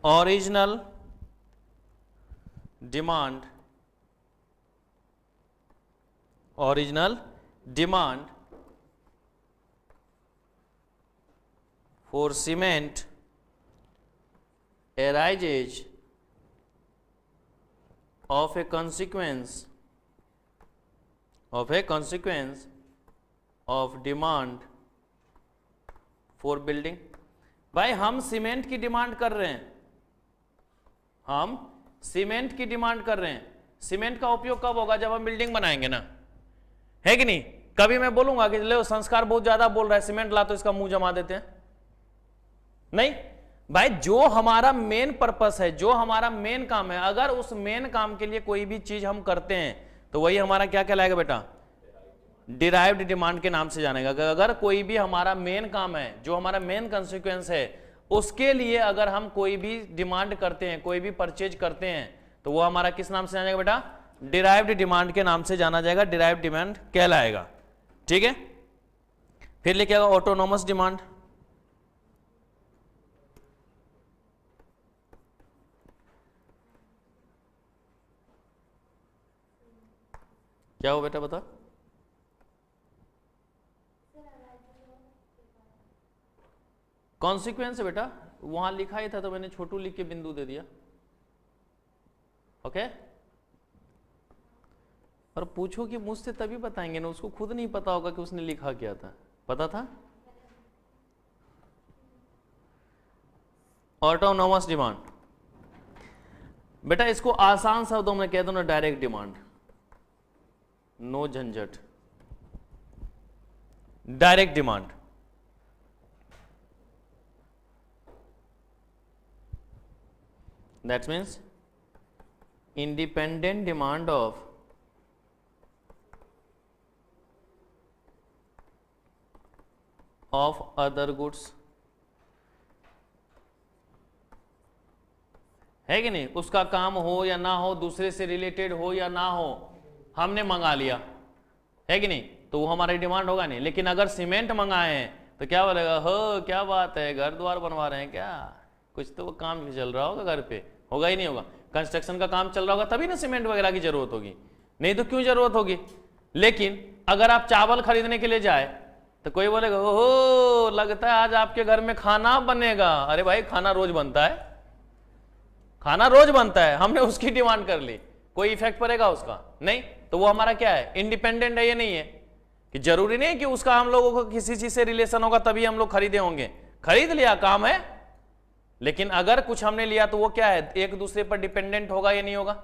original demand for cement arises of a consequence of demand for building। भाई हम सीमेंट की demand कर रहे हैं, हम cement की डिमांड कर रहे हैं। सीमेंट का उपयोग कब होगा? जब हम बिल्डिंग बनाएंगे ना, है कि नहीं? कभी मैं बोलूंगा कि लो संस्कार बहुत ज्यादा बोल रहा है, सीमेंट ला तो इसका मुंह जमा देते हैं? नहीं भाई, जो हमारा मेन पर्पस है, जो हमारा मेन काम है, अगर उस मेन काम के लिए कोई भी चीज हम करते हैं तो वही हमारा क्या कहलाएगा बेटा? डिराइव्ड डिमांड के नाम से जानेगा। अगर कोई भी हमारा मेन काम है, जो हमारा मेन कंसिक्वेंस है, उसके लिए अगर हम कोई भी डिमांड करते हैं, कोई भी परचेज करते हैं, तो वो हमारा किस नाम से जाना जाएगा बेटा? डिराइव्ड डिमांड के नाम से जाना जाएगा, डिराइव्ड डिमांड कहलाएगा। ठीक है, फिर लिखिएगा ऑटोनोमस डिमांड। क्या हो बेटा बता? कॉन्सिक्वेंस है बेटा, वहां लिखा ही था तो मैंने छोटू लिख के बिंदु दे दिया। ओके, और पूछो कि मुझसे तभी बताएंगे ना, उसको खुद नहीं पता होगा कि उसने लिखा क्या था। पता था? ऑटोनोमस डिमांड बेटा, इसको आसान शब्दों में कह दो ना, डायरेक्ट डिमांड, नो झंझट, direct demand. That means independent demand of other goods, है कि नहीं? उसका काम हो या ना हो, दूसरे से रिलेटेड हो या ना हो, हमने मंगा लिया, है कि नहीं? तो वो हमारी डिमांड होगा नहीं। लेकिन अगर सीमेंट मंगाए हैं तो क्या बोलेगा? हो क्या बात है, घर द्वार बनवा रहे हैं क्या? कुछ तो वो काम भी चल रहा होगा घर पे, होगा ही नहीं होगा? कंस्ट्रक्शन का काम चल रहा होगा तभी ना सीमेंट वगैरह की जरूरत होगी, नहीं तो क्यों जरूरत होगी? लेकिन अगर आप चावल खरीदने के लिए जाए तो कोई बोलेगा ओहो लगता है आज आपके घर में खाना बनेगा। अरे भाई खाना रोज बनता है, खाना रोज बनता है, हमने उसकी डिमांड कर ली, कोई इफेक्ट पड़ेगा उसका? नहीं। तो वो हमारा क्या है? इंडिपेंडेंट है। ये नहीं है कि जरूरी नहीं कि उसका हम लोगों को किसी चीज से रिलेशन होगा तभी हम लोग खरीदे होंगे। खरीद लिया, काम है, लेकिन अगर कुछ हमने लिया तो वो क्या है? एक दूसरे पर डिपेंडेंट होगा या नहीं होगा?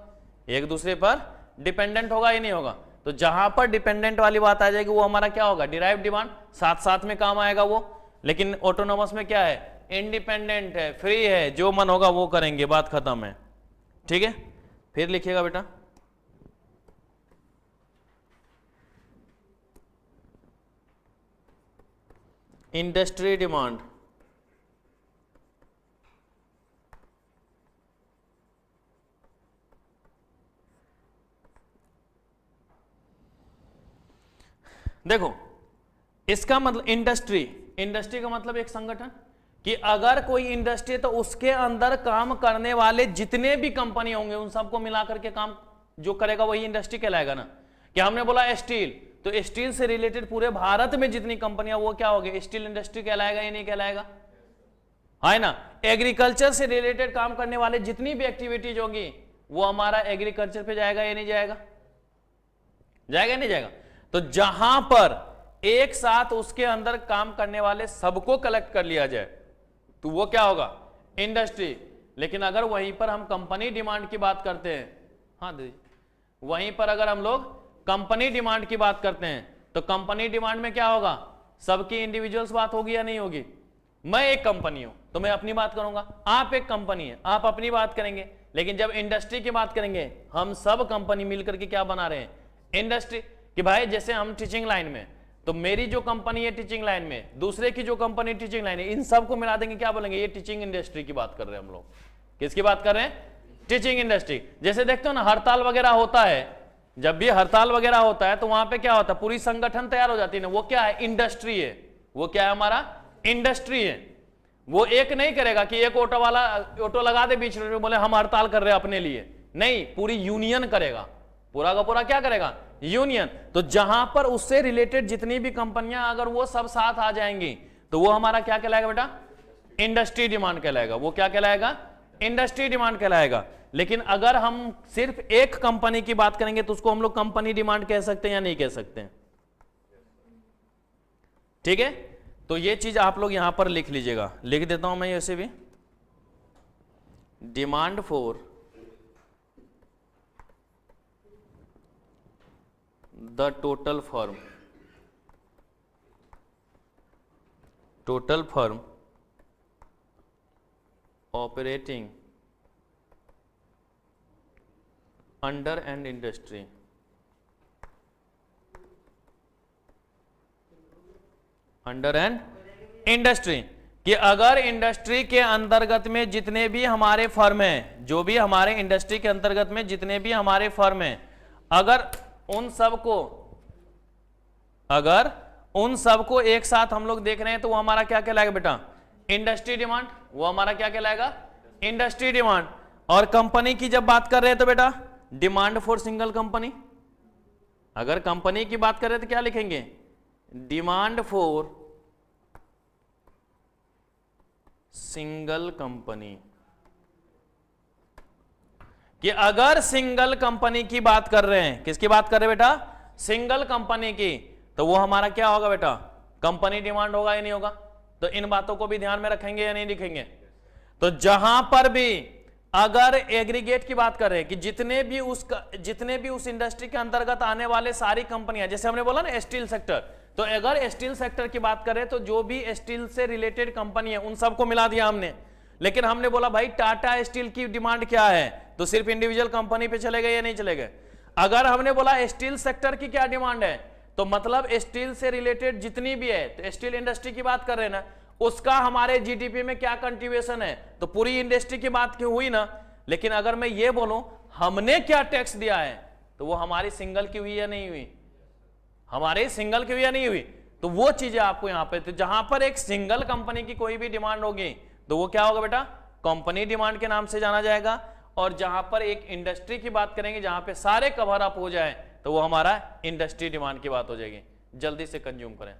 एक दूसरे पर डिपेंडेंट होगा या नहीं होगा? तो जहां पर डिपेंडेंट वाली बात आ जाएगी वो हमारा क्या होगा? डिराइव्ड डिमांड, साथ साथ में काम आएगा वो। लेकिन ऑटोनोमस में क्या है? इंडिपेंडेंट है, फ्री है, जो मन होगा वो करेंगे, बात खत्म है। ठीक है, फिर लिखिएगा बेटा इंडस्ट्री डिमांड। देखो इसका मतलब इंडस्ट्री, इंडस्ट्री का मतलब एक संगठन, कि अगर कोई इंडस्ट्री है तो उसके अंदर काम करने वाले जितने भी कंपनी होंगे उन सबको मिलाकर के काम जो करेगा वही इंडस्ट्री कहलाएगा ना। कि हमने बोला स्टील, तो स्टील से रिलेटेड पूरे भारत में जितनी कंपनियां वो क्या होगी? स्टील इंडस्ट्री कहलाएगा या नहीं कहलाएगा? है ना। एग्रीकल्चर से रिलेटेड काम करने वाले जितनी भी एक्टिविटीज होगी वो हमारा एग्रीकल्चर पे जाएगा या नहीं जाएगा? जाएगा या नहीं जाएगा? तो जहां पर एक साथ उसके अंदर काम करने वाले सबको कलेक्ट कर लिया जाए तो वो क्या होगा? इंडस्ट्री। लेकिन अगर वहीं पर हम कंपनी डिमांड की बात करते हैं, हाँ दीदी, वहीं पर अगर हम लोग कंपनी डिमांड की बात करते हैं तो कंपनी डिमांड में क्या होगा, सबकी इंडिविजुअल्स बात होगी या नहीं होगी। मैं एक कंपनी हूं तो मैं अपनी बात करूंगा, आप एक कंपनी है आप अपनी बात करेंगे, लेकिन जब इंडस्ट्री की बात करेंगे हम सब कंपनी मिलकर के क्या बना रहे हैं, इंडस्ट्री। कि भाई जैसे हम टीचिंग लाइन में, तो मेरी जो कंपनी है टीचिंग लाइन में, दूसरे की जो कंपनी टीचिंग लाइन है, इन सबको मिला देंगे, क्या बोलेंगे, ये टीचिंग इंडस्ट्री की बात कर रहे हैं हम लोग। किसकी बात कर रहे हैं, टीचिंग इंडस्ट्री। जैसे देखते हो ना हड़ताल वगैरह होता है, जब भी हड़ताल वगैरह होता है तो वहां पे क्या होता है, पूरी संगठन तैयार हो जाती है ना, वो क्या है, इंडस्ट्री है। वो क्या है, हमारा इंडस्ट्री है। वो एक नहीं करेगा कि एक ऑटो वाला ऑटो लगा दे बीच में, बोले हम हड़ताल कर रहे हैं अपने लिए, नहीं, पूरी यूनियन करेगा, पूरा का पूरा क्या करेगा, यूनियन। तो जहां पर उससे रिलेटेड जितनी भी कंपनियां अगर वो सब साथ आ जाएंगी तो वो हमारा क्या कहलाएगा बेटा, इंडस्ट्री डिमांड कहलाएगा। वो क्या कहलाएगा, इंडस्ट्री डिमांड कहलाएगा। लेकिन अगर हम सिर्फ एक कंपनी की बात करेंगे तो उसको हम लोग कंपनी डिमांड कह सकते हैं या नहीं कह सकते हैं। ठीक है, तो ये चीज आप लोग यहां पर लिख लीजिएगा, लिख देता हूं मैं ऐसे भी, demand for the total firm operating under an industry. Under an industry, कि अगर इंडस्ट्री के अंतर्गत में जितने भी हमारे फर्म हैं, जो भी हमारे इंडस्ट्री के अंतर्गत में जितने भी हमारे फर्म हैं, अगर उन सबको एक साथ हम लोग देख रहे हैं तो वो हमारा क्या कहलाएगा बेटा, इंडस्ट्री डिमांड। वो हमारा क्या कहलाएगा, इंडस्ट्री डिमांड। और कंपनी की जब बात कर रहे हैं तो बेटा डिमांड फॉर सिंगल कंपनी। अगर कंपनी की बात कर रहे हैं तो क्या लिखेंगे, डिमांड फॉर सिंगल कंपनी। कि अगर सिंगल कंपनी की बात कर रहे हैं, किसकी बात कर रहे हैं बेटा, सिंगल कंपनी की, तो वो हमारा क्या होगा बेटा, कंपनी डिमांड होगा या नहीं होगा। तो इन बातों को भी ध्यान में रखेंगे या नहीं लिखेंगे। तो जहां पर भी अगर एग्रीगेट की बात कर रहे हैं कि जितने भी उस इंडस्ट्री के अंतर्गत आने वाले सारी कंपनियां, जैसे हमने बोला ना स्टील सेक्टर, तो अगर स्टील सेक्टर की बात करें तो जो भी स्टील से रिलेटेड कंपनी है उन सबको मिला दिया हमने। लेकिन हमने बोला भाई टाटा स्टील की डिमांड क्या है, तो सिर्फ इंडिविजुअल कंपनी पे चले गए या नहीं चले गए। अगर हमने बोला स्टील सेक्टर की क्या डिमांड है, तो मतलब स्टील से रिलेटेड जितनी भी है, तो स्टील इंडस्ट्री की बात कर रहे हैं ना, उसका हमारे जीडीपी में क्या कंट्रीब्यूशन है, तो पूरी इंडस्ट्री की बात क्यों हुई ना। लेकिन अगर मैं ये बोलूं हमने क्या टैक्स दिया है, तो वो हमारी सिंगल की हुई या नहीं हुई, हमारे सिंगल की हुई या नहीं हुई। तो वो चीजें आपको यहां पे, तो जहां पर एक सिंगल कंपनी की कोई भी डिमांड होगी तो वो क्या होगा बेटा, कंपनी डिमांड के नाम से जाना जाएगा। और जहां पर एक इंडस्ट्री की बात करेंगे जहां पे सारे कवर अप हो जाए तो वो हमारा इंडस्ट्री डिमांड की बात हो जाएगी। जल्दी से कंज्यूम करें।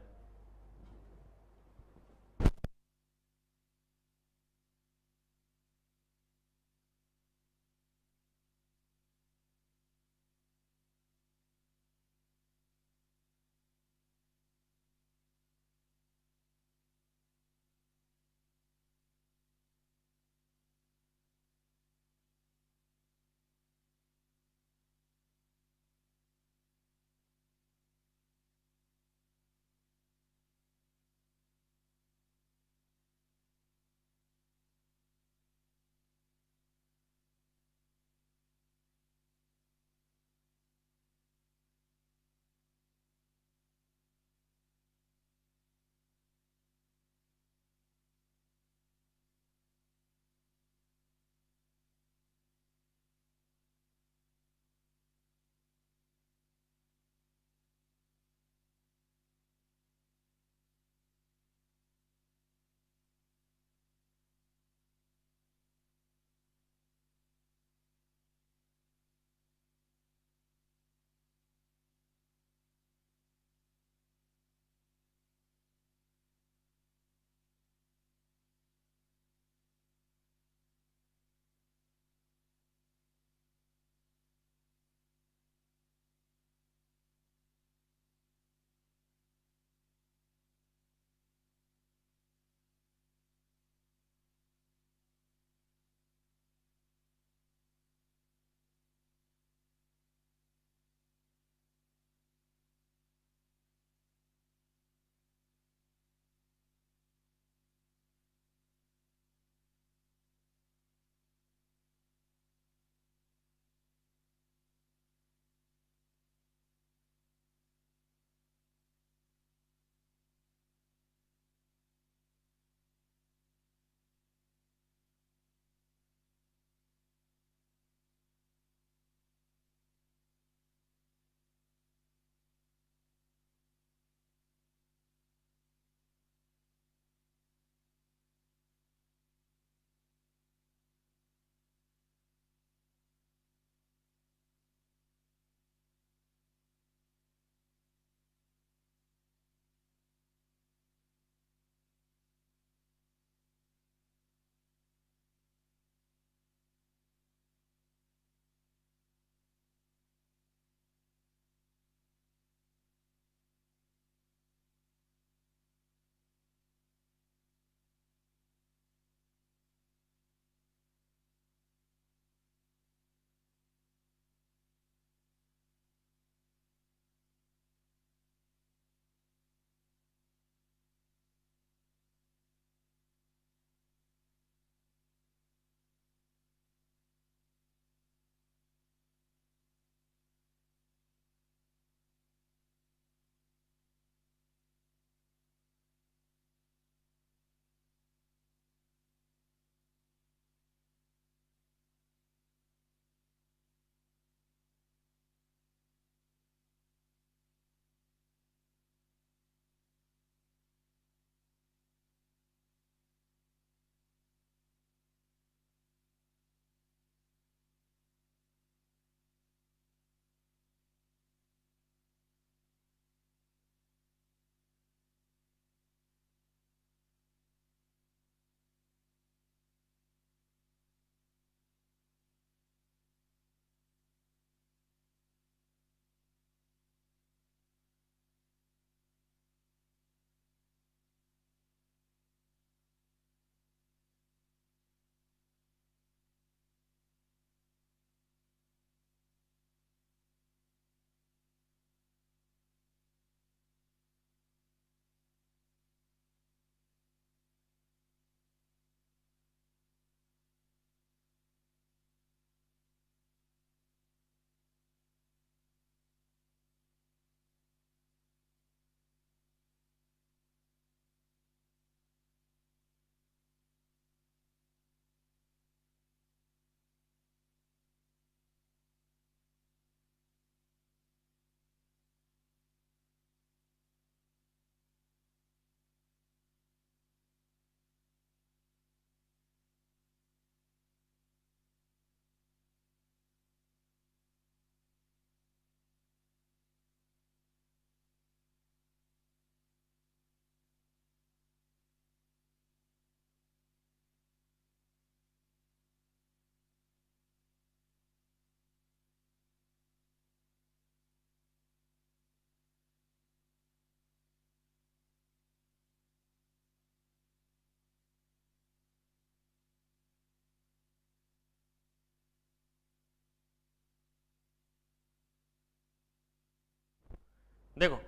देखो,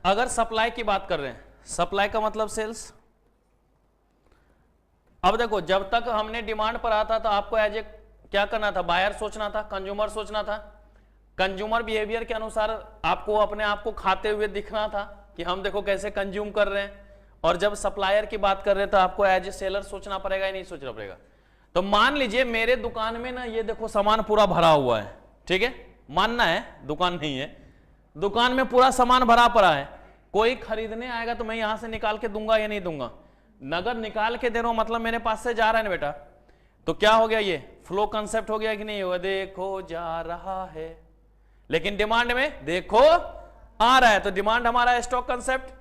अगर सप्लाई की बात कर रहे हैं, सप्लाई का मतलब सेल्स। अब देखो, जब तक हमने डिमांड पर आता था आपको एज ए क्या करना था, बायर सोचना था, कंज्यूमर सोचना था। कंज्यूमर बिहेवियर के अनुसार आपको अपने आप को खाते हुए दिखना था कि हम देखो कैसे कंज्यूम कर रहे हैं। और जब सप्लायर की बात कर रहे हैं तो आपको एज ए सेलर सोचना पड़ेगा या नहीं सोचना पड़ेगा। तो मान लीजिए मेरे दुकान में ना ये देखो सामान पूरा भरा हुआ है, ठीक है, मानना है दुकान नहीं है, दुकान में पूरा सामान भरा पड़ा है, कोई खरीदने आएगा तो मैं यहां से निकाल के दूंगा या नहीं दूंगा? नगद निकाल के दे रहा हूं मतलब मेरे पास से जा रहा है ना बेटा, तो क्या हो गया, ये फ्लो कंसेप्ट हो गया कि नहीं होगा? देखो जा रहा है, लेकिन डिमांड में देखो आ रहा है, तो डिमांड हमारा स्टॉक कंसेप्ट,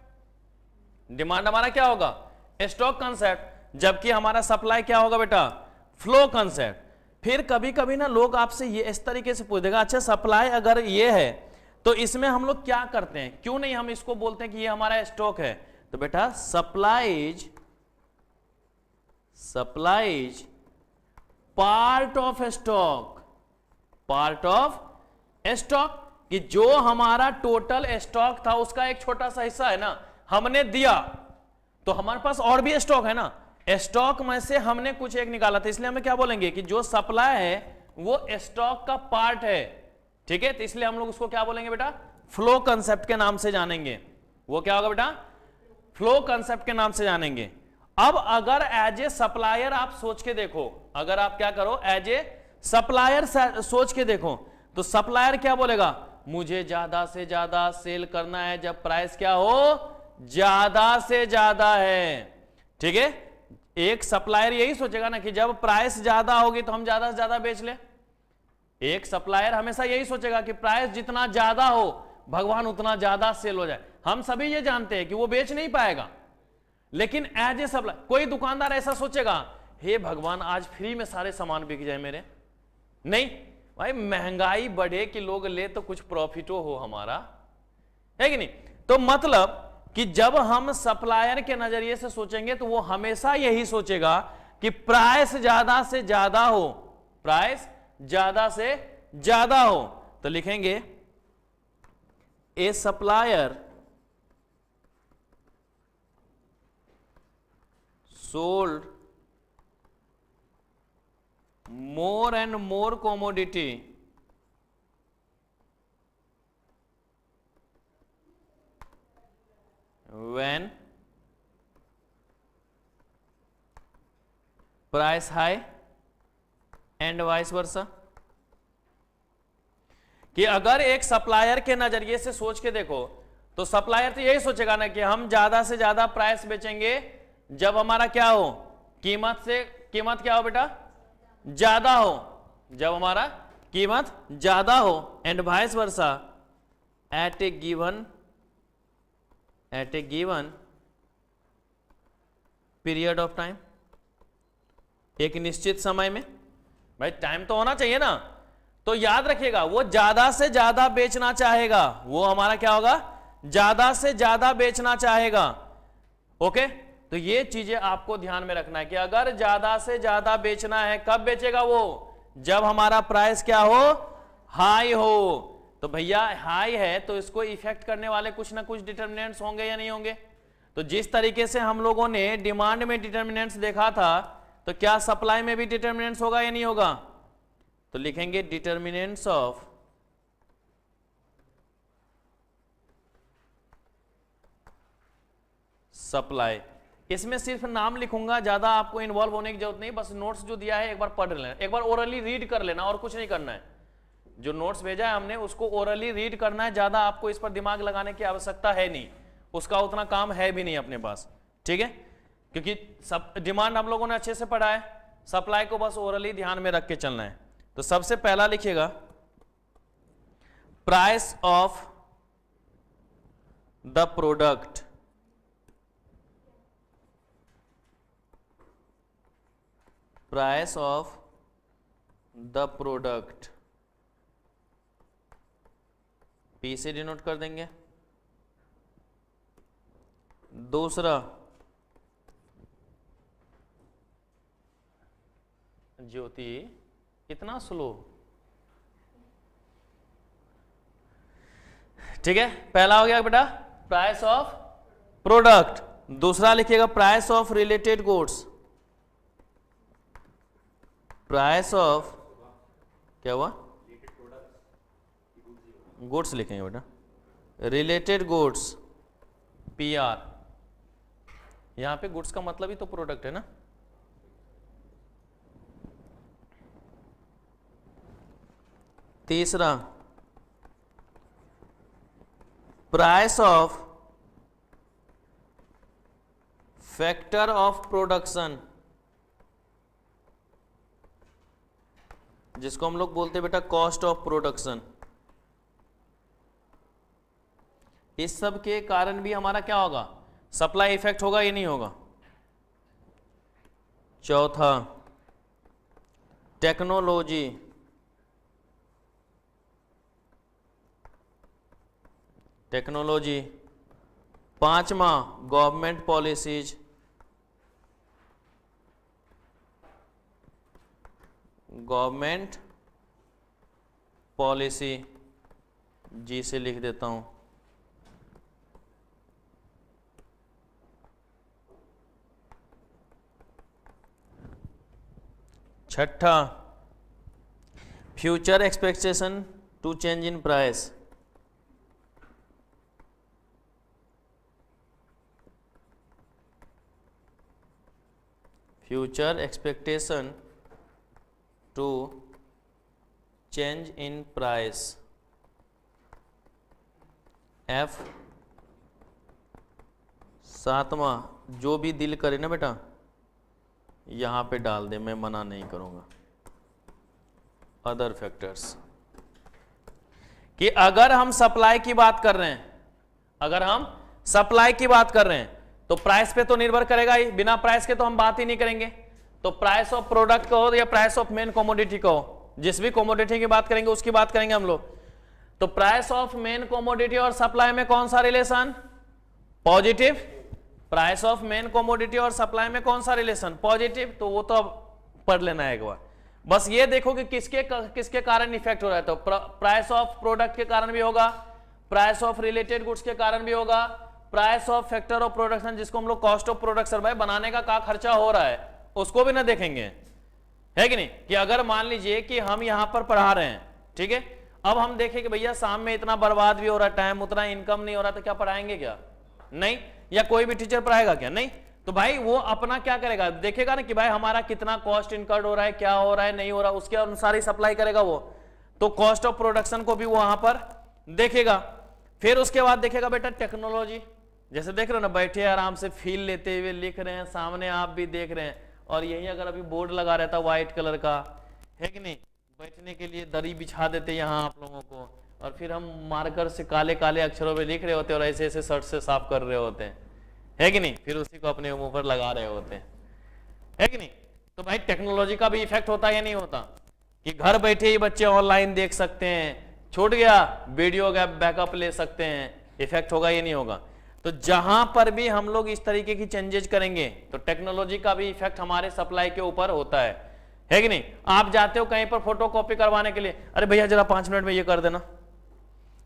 डिमांड हमारा क्या होगा? स्टॉक कंसेप्ट, जबकि हमारा सप्लाई क्या होगा बेटा? Flow concept. फिर कभी कभी ना लोग आपसे ये इस तरीके से पूछ देगा, अच्छा सप्लाई अगर ये है तो इसमें हम लोग क्या करते हैं, क्यों नहीं हम इसको बोलते हैं कि ये हमारा स्टॉक है? तो बेटा supplies part of stock, part of stock, कि जो हमारा टोटल स्टॉक था उसका एक छोटा सा हिस्सा है ना, हमने दिया तो हमारे पास और भी स्टॉक है ना, स्टॉक में से हमने कुछ एक निकाला था, इसलिए हमें क्या बोलेंगे कि जो सप्लाई है वो स्टॉक का पार्ट है, ठीक है। तो इसलिए हम लोग उसको क्या बोलेंगे बेटा? फ्लो कंसेप्ट के नाम से जानेंगे। वो क्या होगा बेटा? फ्लो कंसेप्ट के नाम से जानेंगे। अब अगर एज ए सप्लायर आप सोच के देखो, अगर आप क्या करो एज ए सप्लायर सोच के देखो, तो सप्लायर क्या बोलेगा? मुझे ज्यादा से ज्यादा सेल करना है जब प्राइस क्या हो? ज्यादा से ज्यादा है, ठीक है। एक सप्लायर यही सोचेगा ना कि जब प्राइस ज्यादा होगी तो हम ज्यादा से ज्यादा बेच ले। एक सप्लायर हमेशा यही सोचेगा कि प्राइस जितना ज्यादा हो भगवान उतना ज्यादा सेल हो जाए। हम सभी ये जानते हैं कि वो बेच नहीं पाएगा, लेकिन एज ए सप्लायर कोई दुकानदार ऐसा सोचेगा, हे भगवान आज फ्री में सारे सामान बिक जाए मेरे। नहीं भाई, महंगाई बढ़े कि लोग ले तो कुछ प्रॉफिटो हो हमारा, है कि नहीं? तो मतलब कि जब हम सप्लायर के नजरिए से सोचेंगे तो वो हमेशा यही सोचेगा कि प्राइस ज्यादा से ज्यादा हो, प्राइस ज्यादा से ज्यादा हो। तो लिखेंगे ए supplier sold more and more commodity when price high and vice versa। कि अगर एक सप्लायर के नजरिए से सोच के देखो तो सप्लायर तो यही सोचेगा ना कि हम ज्यादा से ज्यादा प्राइस बेचेंगे जब हमारा क्या हो? कीमत क्या हो बेटा? ज्यादा हो, जब हमारा कीमत ज्यादा हो, and vice versa at a given period of time, एक निश्चित समय में। भाई टाइम तो होना चाहिए ना, तो याद रखिएगा वो ज्यादा से ज्यादा बेचना चाहेगा, वो हमारा क्या होगा? ज्यादा से ज्यादा बेचना चाहेगा। ओके, तो ये चीजें आपको ध्यान में रखना है कि अगर ज्यादा से ज्यादा बेचना है, कब बेचेगा वो? जब हमारा प्राइस क्या हो? हाई हो। तो भैया हाई है तो इसको इफेक्ट करने वाले कुछ ना कुछ डिटर्मिनेंट्स होंगे या नहीं होंगे? तो जिस तरीके से हम लोगों ने डिमांड में डिटर्मिनेंट्स देखा था, तो क्या सप्लाई में भी डिटर्मिनेंट्स होगा या नहीं होगा? तो लिखेंगे डिटर्मिनेंट्स ऑफ सप्लाई। इसमें सिर्फ नाम लिखूंगा, ज्यादा आपको इन्वॉल्व होने की जरूरत नहीं, बस नोट्स जो दिया है एक बार पढ़ लेना, एक बार ओरली रीड कर लेना और कुछ नहीं करना है। जो नोट्स भेजा है हमने उसको ओरली रीड करना है, ज्यादा आपको इस पर दिमाग लगाने की आवश्यकता है नहीं, उसका उतना काम है भी नहीं अपने पास, ठीक है। क्योंकि सब डिमांड हम लोगों ने अच्छे से पढ़ा है, सप्लाई को बस ओरली ध्यान में रख के चलना है। तो सबसे पहला लिखिएगा price of the product, price of the product, P से डिनोट कर देंगे। दूसरा ज्योति इतना स्लो, ठीक है, पहला हो गया बेटा प्राइस ऑफ प्रोडक्ट, दूसरा लिखिएगा price of related goods, price of क्या हुआ, गुड्स लिखेंगे बेटा, रिलेटेड गुड्स PR, यहां पे गुड्स का मतलब ही तो प्रोडक्ट है ना। तीसरा price of factor of production, जिसको हम लोग बोलते हैं बेटा कॉस्ट ऑफ प्रोडक्शन। इस सब के कारण भी हमारा क्या होगा, सप्लाई इफेक्ट होगा या नहीं होगा। चौथा टेक्नोलॉजी, टेक्नोलॉजी। पांचवा government policies, government policy, G से लिख देता हूं। छठा future expectation to change in price, future expectation to change in price, F। सातवां जो भी दिल करे ना बेटा यहां पे डाल दे, मैं मना नहीं करूंगा। अदर फैक्टर्स, कि अगर हम सप्लाई की बात कर रहे हैं, अगर हम सप्लाई की बात कर रहे हैं तो प्राइस पे तो निर्भर करेगा ही, बिना प्राइस के तो हम बात ही नहीं करेंगे। तो प्राइस ऑफ प्रोडक्ट का हो या प्राइस ऑफ मेन कमोडिटी का हो, जिस भी कमोडिटी की बात करेंगे उसकी बात करेंगे हम लोग। तो प्राइस ऑफ मेन कमोडिटी और सप्लाई में कौन सा relation, positive. Price of main commodity और सप्लाई में कौन सा रिलेशन, पॉजिटिव। तो वो तो अब पढ़ लेना है एक बार, बस ये देखो कि किसके कारण इफेक्ट हो रहा है। तो प्राइस ऑफ प्रोडक्ट के कारण भी होगा, प्राइस ऑफ रिलेटेड गुड्स के कारण भी होगा, price of factor of production, जिसको हम लोग कॉस्ट ऑफ प्रोडक्शन, भाई बनाने का क्या खर्चा हो रहा है उसको भी ना देखेंगे, है कि नहीं। कि अगर मान लीजिए कि हम यहां पर पढ़ा रहे हैं, ठीक है, अब हम देखें कि भैया शाम में इतना बर्बाद भी हो रहा है टाइम, उतना इनकम नहीं हो रहा, तो क्या पढ़ाएंगे क्या, नहीं। या कोई भी टीचर पढ़ाएगा क्या, नहीं। तो भाई वो अपना क्या करेगा, देखेगा ना कि भाई हमारा कितना कॉस्ट इनकर्ड हो रहा है, क्या हो रहा है, नहीं हो रहा, उसके अनुसार ही सप्लाई करेगा वो। तो कॉस्ट ऑफ प्रोडक्शन को भी वो वहां पर देखेगा। फिर उसके बाद देखेगा बेटा टेक्नोलॉजी, जैसे देख रहे हो ना, बैठे आराम से फील लेते हुए लिख रहे हैं, सामने आप भी देख रहे हैं। और यही अगर अभी बोर्ड लगा रहता व्हाइट कलर का, है कि नहीं, बैठने के लिए दरी बिछा देते यहाँ आप लोगों को, और फिर हम मार्कर से काले काले अक्षरों में लिख रहे होते और ऐसे ऐसे शर्ट से साफ कर रहे होते हैं, है कि नहीं, फिर उसी को अपने मुंह पर लगा रहे होते हैं, है कि नहीं। तो भाई टेक्नोलॉजी का भी इफेक्ट होता है या नहीं होता, कि घर बैठे ही बच्चे ऑनलाइन देख सकते हैं, छूट गया वीडियो का बैकअप ले सकते हैं, इफेक्ट होगा या नहीं होगा। तो जहां पर भी हम लोग इस तरीके की चेंजेस करेंगे तो टेक्नोलॉजी का भी इफेक्ट हमारे सप्लाई के ऊपर होता है कि नहीं। आप जाते हो कहीं पर फोटो कॉपी करवाने के लिए, अरे भैया जरा 5 मिनट में ये कर देना,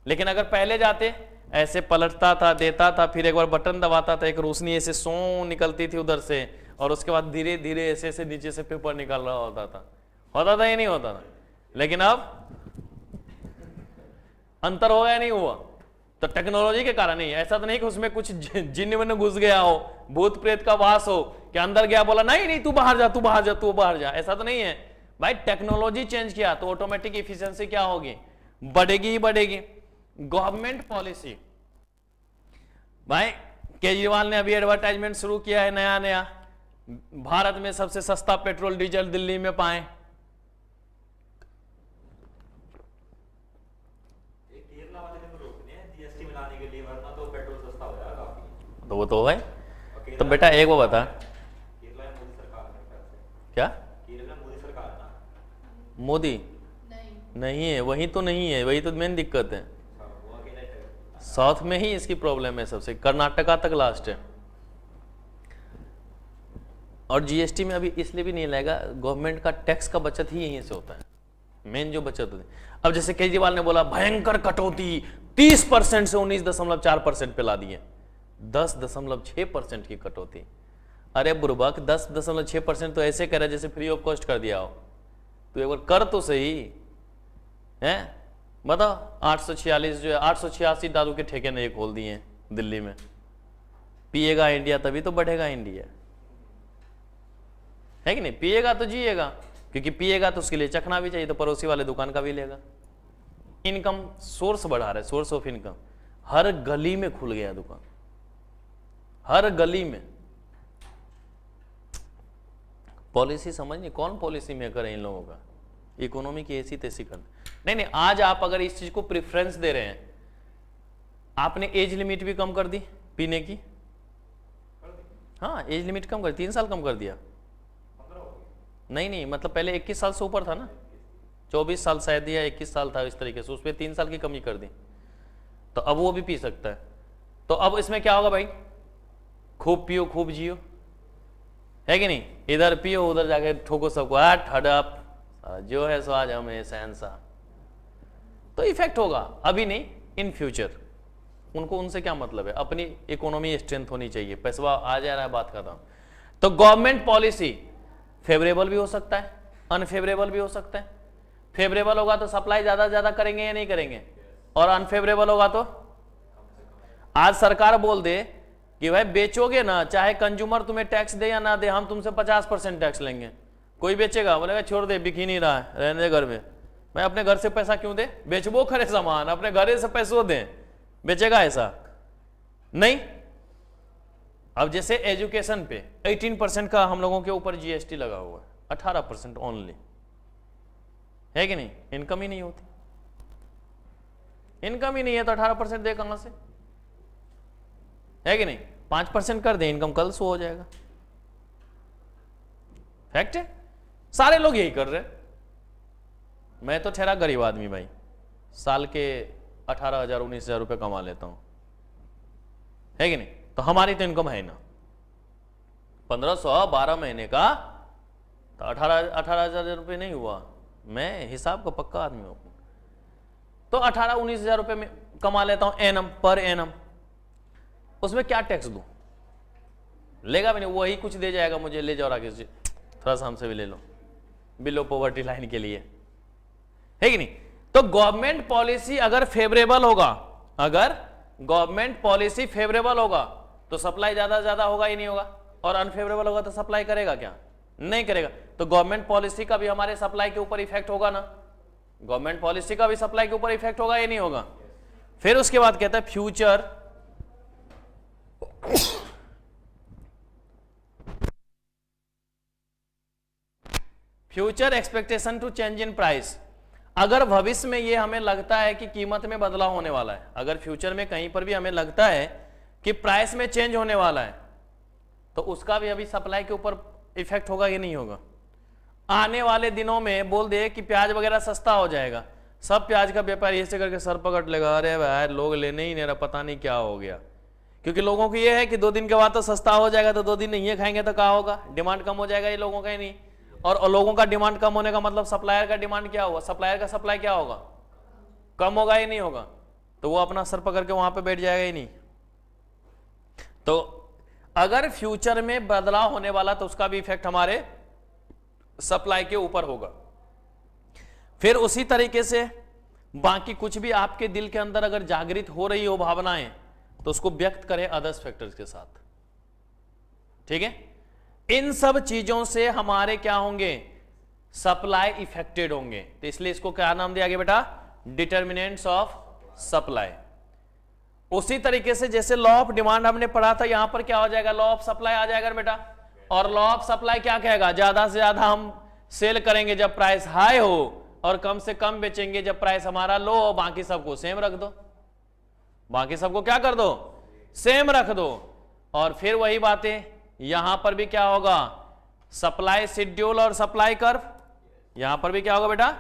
लेकिन अगर पहले जाते ऐसे पलटता था, देता था, फिर एक बार बटन दबाता था, एक रोशनी ऐसे सो निकलती थी उधर से, और उसके बाद धीरे धीरे ऐसे ऐसे नीचे से पेपर निकल रहा होता था या नहीं होता था। लेकिन अब अंतर हो या नहीं हुआ, तो टेक्नोलॉजी के कारण ही। ऐसा तो नहीं कि उसमें कुछ जिन्न में घुस गया हो, भूत प्रेत का वास हो, कि अंदर गया बोला नहीं नहीं तू बाहर जा, तू बाहर जा, तू बाहर जा, ऐसा तो नहीं है भाई। टेक्नोलॉजी चेंज किया तो ऑटोमेटिक इफिशिएंसी क्या होगी, बढ़ेगी ही बढ़ेगी। गवर्नमेंट पॉलिसी, भाई केजरीवाल ने अभी एडवर्टाइजमेंट शुरू किया है नया नया, भारत में सबसे सस्ता पेट्रोल डीजल दिल्ली में पाए। तो वो तो है। तो बेटा एक वो बता, क्या मोदी नहीं है, वही तो नहीं है, वही तो मेन दिक्कत है। साउथ में ही इसकी प्रॉब्लम है सबसे, कर्नाटका तक लास्ट है। और जीएसटी में अभी इसलिए भी नहीं लगेगा, गवर्नमेंट का टैक्स का बचत ही यहीं से होता है, मेन जो बचत होती है। अब जैसे केजरीवाल ने बोला भयंकर कटौती, 30% से 19.4% पे ला दिए, 10.6% की कटौती। अरे बुर्बक, 10.6% तो ऐसे करे जैसे फ्री ऑफ कॉस्ट कर दिया हो। तो एक बार कर तो सही है। बताओ 846 जो है 886 दारू के ठेके नए खोल दिए हैं दिल्ली में। पिएगा इंडिया तभी तो बढ़ेगा इंडिया, है कि नहीं? पिएगा तो जिएगा, क्योंकि पिएगा तो उसके लिए चखना भी चाहिए, तो पड़ोसी वाले दुकान का भी लेगा। इनकम सोर्स बढ़ा रहे, सोर्स ऑफ इनकम। हर गली में खुल गया दुकान, हर गली में। पॉलिसी समझ नहीं, कौन पॉलिसी मेकर है इन लोगों का? इकोनॉमी की ऐसी तैसी कर नहीं। आज आप अगर इस चीज को प्रेफरेंस दे रहे हैं, आपने एज लिमिट भी कम कर दी पीने की। हाँ, एज लिमिट कम कर, 3 साल कम कर दिया। नहीं, मतलब पहले 21 साल से ऊपर था ना, 24 साल शायद या 21 साल था, इस तरीके से उस पर 3 साल की कमी कर दी, तो अब वो भी पी सकता है। तो अब इसमें क्या होगा भाई? खूब पियो खूब जियो, है कि नहीं? इधर पियो उधर जाके ठोको सबको, हड़प जो है सो आज हमें शहंशाह। तो इफेक्ट होगा, अभी नहीं, इन फ्यूचर। उनको उनसे क्या मतलब है? अपनी इकोनॉमी स्ट्रेंथ होनी चाहिए, पैसा आ जा रहा है, बात कर रहा हूं। तो गवर्नमेंट पॉलिसी फेवरेबल भी हो सकता है, अनफेवरेबल भी हो सकता है। फेवरेबल होगा तो सप्लाई ज्यादा से ज्यादा करेंगे या नहीं करेंगे, और अनफेवरेबल होगा तो आज सरकार बोल दे कि भाई बेचोगे ना, चाहे कंज्यूमर तुम्हें टैक्स दे या ना दे, हम तुमसे 50% टैक्स लेंगे। कोई बेचेगा? बोलेगा छोड़ दे, बिक ही नहीं रहा है, रहने दे घर में। मैं अपने घर से पैसा क्यों दे? बेचबो खरे सामान, अपने घर से पैसों दे। बेचेगा ऐसा नहीं। अब जैसे एजुकेशन पे 18% का हम लोगों के ऊपर जीएसटी लगा हुआ है, 18% ओनली, है कि नहीं? इनकम ही नहीं होती, इनकम ही नहीं है तो 18% दे कहां से, है कि नहीं? 5% कर दे, इनकम कल सो हो जाएगा। फैक्ट है, सारे लोग यही कर रहे हैं। मैं तो ठहरा गरीब आदमी भाई, साल के 18,000 19,000 रुपये कमा लेता हूं, है कि नहीं? तो हमारी तो इनकम है ना 1500, 12 महीने का तो 18,000 रुपये नहीं हुआ। मैं हिसाब का पक्का आदमी हूं। तो 18-19,000 रुपये में कमा लेता हूं एनम, पर एनम। उसमें क्या टैक्स दूं? लेगा भी नहीं, वही कुछ दे जाएगा मुझे, ले जाओ राकेश जी थोड़ा सा हमसे भी ले लो, बिलो पॉवर्टी लाइन के लिए, है कि नहीं? तो गवर्नमेंट पॉलिसी अगर फेवरेबल होगा, अगर गवर्नमेंट पॉलिसी फेवरेबल होगा तो सप्लाई ज्यादा ज्यादा होगा ही नहीं होगा, और अनफेवरेबल होगा तो सप्लाई करेगा क्या? नहीं करेगा। तो गवर्नमेंट पॉलिसी का भी हमारे सप्लाई के ऊपर इफेक्ट होगा ना, गवर्नमेंट पॉलिसी का भी सप्लाई के ऊपर इफेक्ट होगा या नहीं होगा? फिर उसके बाद कहता है future expectation to change in price. अगर भविष्य में ये हमें लगता है कि कीमत में बदलाव होने वाला है, अगर फ्यूचर में कहीं पर भी हमें लगता है कि प्राइस में चेंज होने वाला है, तो उसका भी अभी सप्लाई के ऊपर इफेक्ट होगा कि नहीं होगा? आने वाले दिनों में बोल दे कि प्याज वगैरह सस्ता हो जाएगा, सब प्याज का व्यापारी ऐसे करके सर पकड़ लेगा, अरे भाई लोग लेने ही नहीं रहा, पता नहीं क्या हो गया। क्योंकि लोगों को ये है कि 2 दिन के बाद तो सस्ता हो जाएगा, तो 2 दिन नहीं ये खाएंगे तो क्या होगा? डिमांड कम हो जाएगा ये लोगों का ही नहीं। और लोगों का डिमांड कम होने का मतलब सप्लायर का डिमांड क्या होगा? सप्लायर का सप्लाई क्या होगा? कम होगा ही नहीं होगा, तो वो अपना सर पकड़ के वहां पे बैठ जाएगा ही नहीं। तो अगर फ्यूचर में बदलाव होने वाला तो उसका भी इफेक्ट हमारे सप्लाई के ऊपर होगा। फिर उसी तरीके से बाकी कुछ भी आपके दिल के अंदर अगर जागृत हो रही हो भावनाएं, तो उसको व्यक्त करें अदर्स फैक्टर्स के साथ, ठीक है? इन सब चीजों से हमारे क्या होंगे? सप्लाई इफेक्टेड होंगे। तो इसलिए इसको क्या नाम दिया गया बेटा? Determinants of supply. उसी तरीके से जैसे लॉ ऑफ डिमांड हमने पढ़ा था, यहां पर क्या हो जाएगा? लॉ ऑफ सप्लाई आ जाएगा बेटा। और लॉ ऑफ सप्लाई क्या कहेगा? ज्यादा से ज्यादा हम सेल करेंगे जब प्राइस हाई हो, और कम से कम बेचेंगे जब प्राइस हमारा लो हो। बाकी सबको सेम रख दो, बाकी सबको क्या कर दो? सेम रख दो। और फिर वही बातें यहां पर भी क्या होगा? सप्लाई शेड्यूल और सप्लाई कर्व। यहां पर भी क्या होगा बेटा?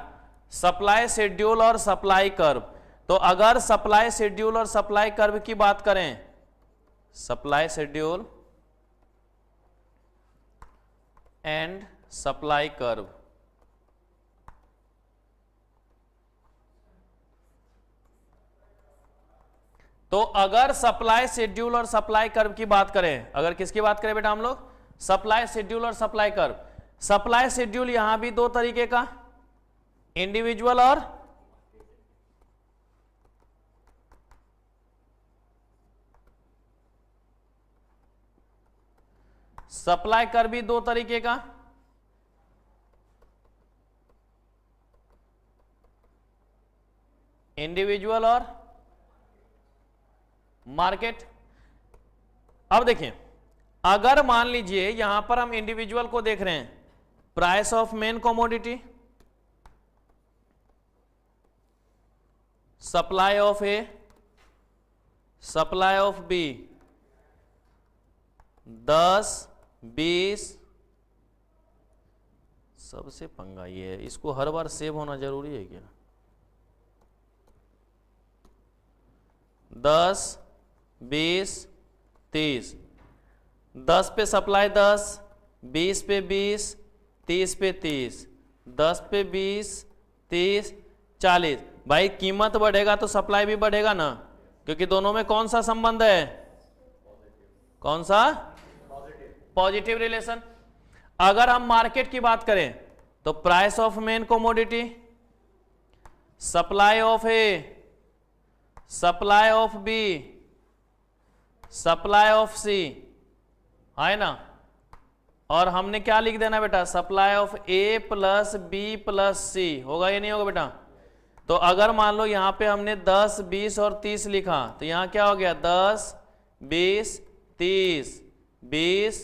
सप्लाई शेड्यूल और सप्लाई कर्व। तो अगर सप्लाई शेड्यूल और सप्लाई कर्व की बात करें, supply schedule and supply curve, तो अगर सप्लाई शेड्यूल और सप्लाई कर्व की बात करें, अगर किसकी बात करें बेटा हम लोग, सप्लाई शेड्यूल और सप्लाई कर्व। सप्लाई शेड्यूल यहां भी दो तरीके का, इंडिविजुअल और सप्लाई कर्व भी दो तरीके का, इंडिविजुअल और मार्केट। अब देखिए, अगर मान लीजिए यहां पर हम इंडिविजुअल को देख रहे हैं, price of main commodity, supply of A, supply of B, 10, 20, सबसे पंगा ये है, इसको हर बार सेव होना जरूरी है क्या? 10, 20, 30, 10 पे सप्लाई 10, 20 पे 20, 30 पे 30, 10 पे 20, 30, 40। भाई कीमत बढ़ेगा तो सप्लाई भी बढ़ेगा ना, क्योंकि दोनों में कौन सा संबंध है, कौन सा, पॉजिटिव रिलेशन। अगर हम मार्केट की बात करें तो price of main commodity, supply of A, supply of B, supply of C, है ना। और हमने क्या लिख देना बेटा, supply of A plus B plus C, होगा या नहीं होगा बेटा। तो अगर मान लो यहां पे हमने 10, 20 और 30 लिखा, तो यहां क्या हो गया, 10, 20, 30, 20,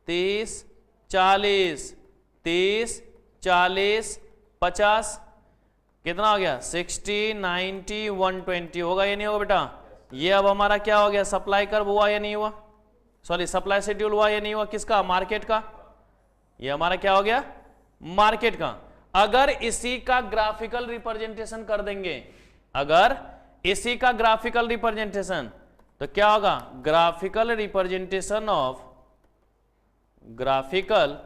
30, 40, 30, 40, 50, कितना हो गया, 60, 90, 120, होगा या नहीं होगा बेटा। ये अब हमारा क्या हो गया, सप्लाई कर्व हुआ या नहीं हुआ, सॉरी सप्लाई शेड्यूल हुआ या नहीं हुआ, किसका, मार्केट का। ये हमारा क्या हो गया, मार्केट का। अगर इसी का ग्राफिकल रिप्रेजेंटेशन कर देंगे, अगर इसी का ग्राफिकल रिप्रेजेंटेशन, तो क्या होगा, graphical representation of, graphical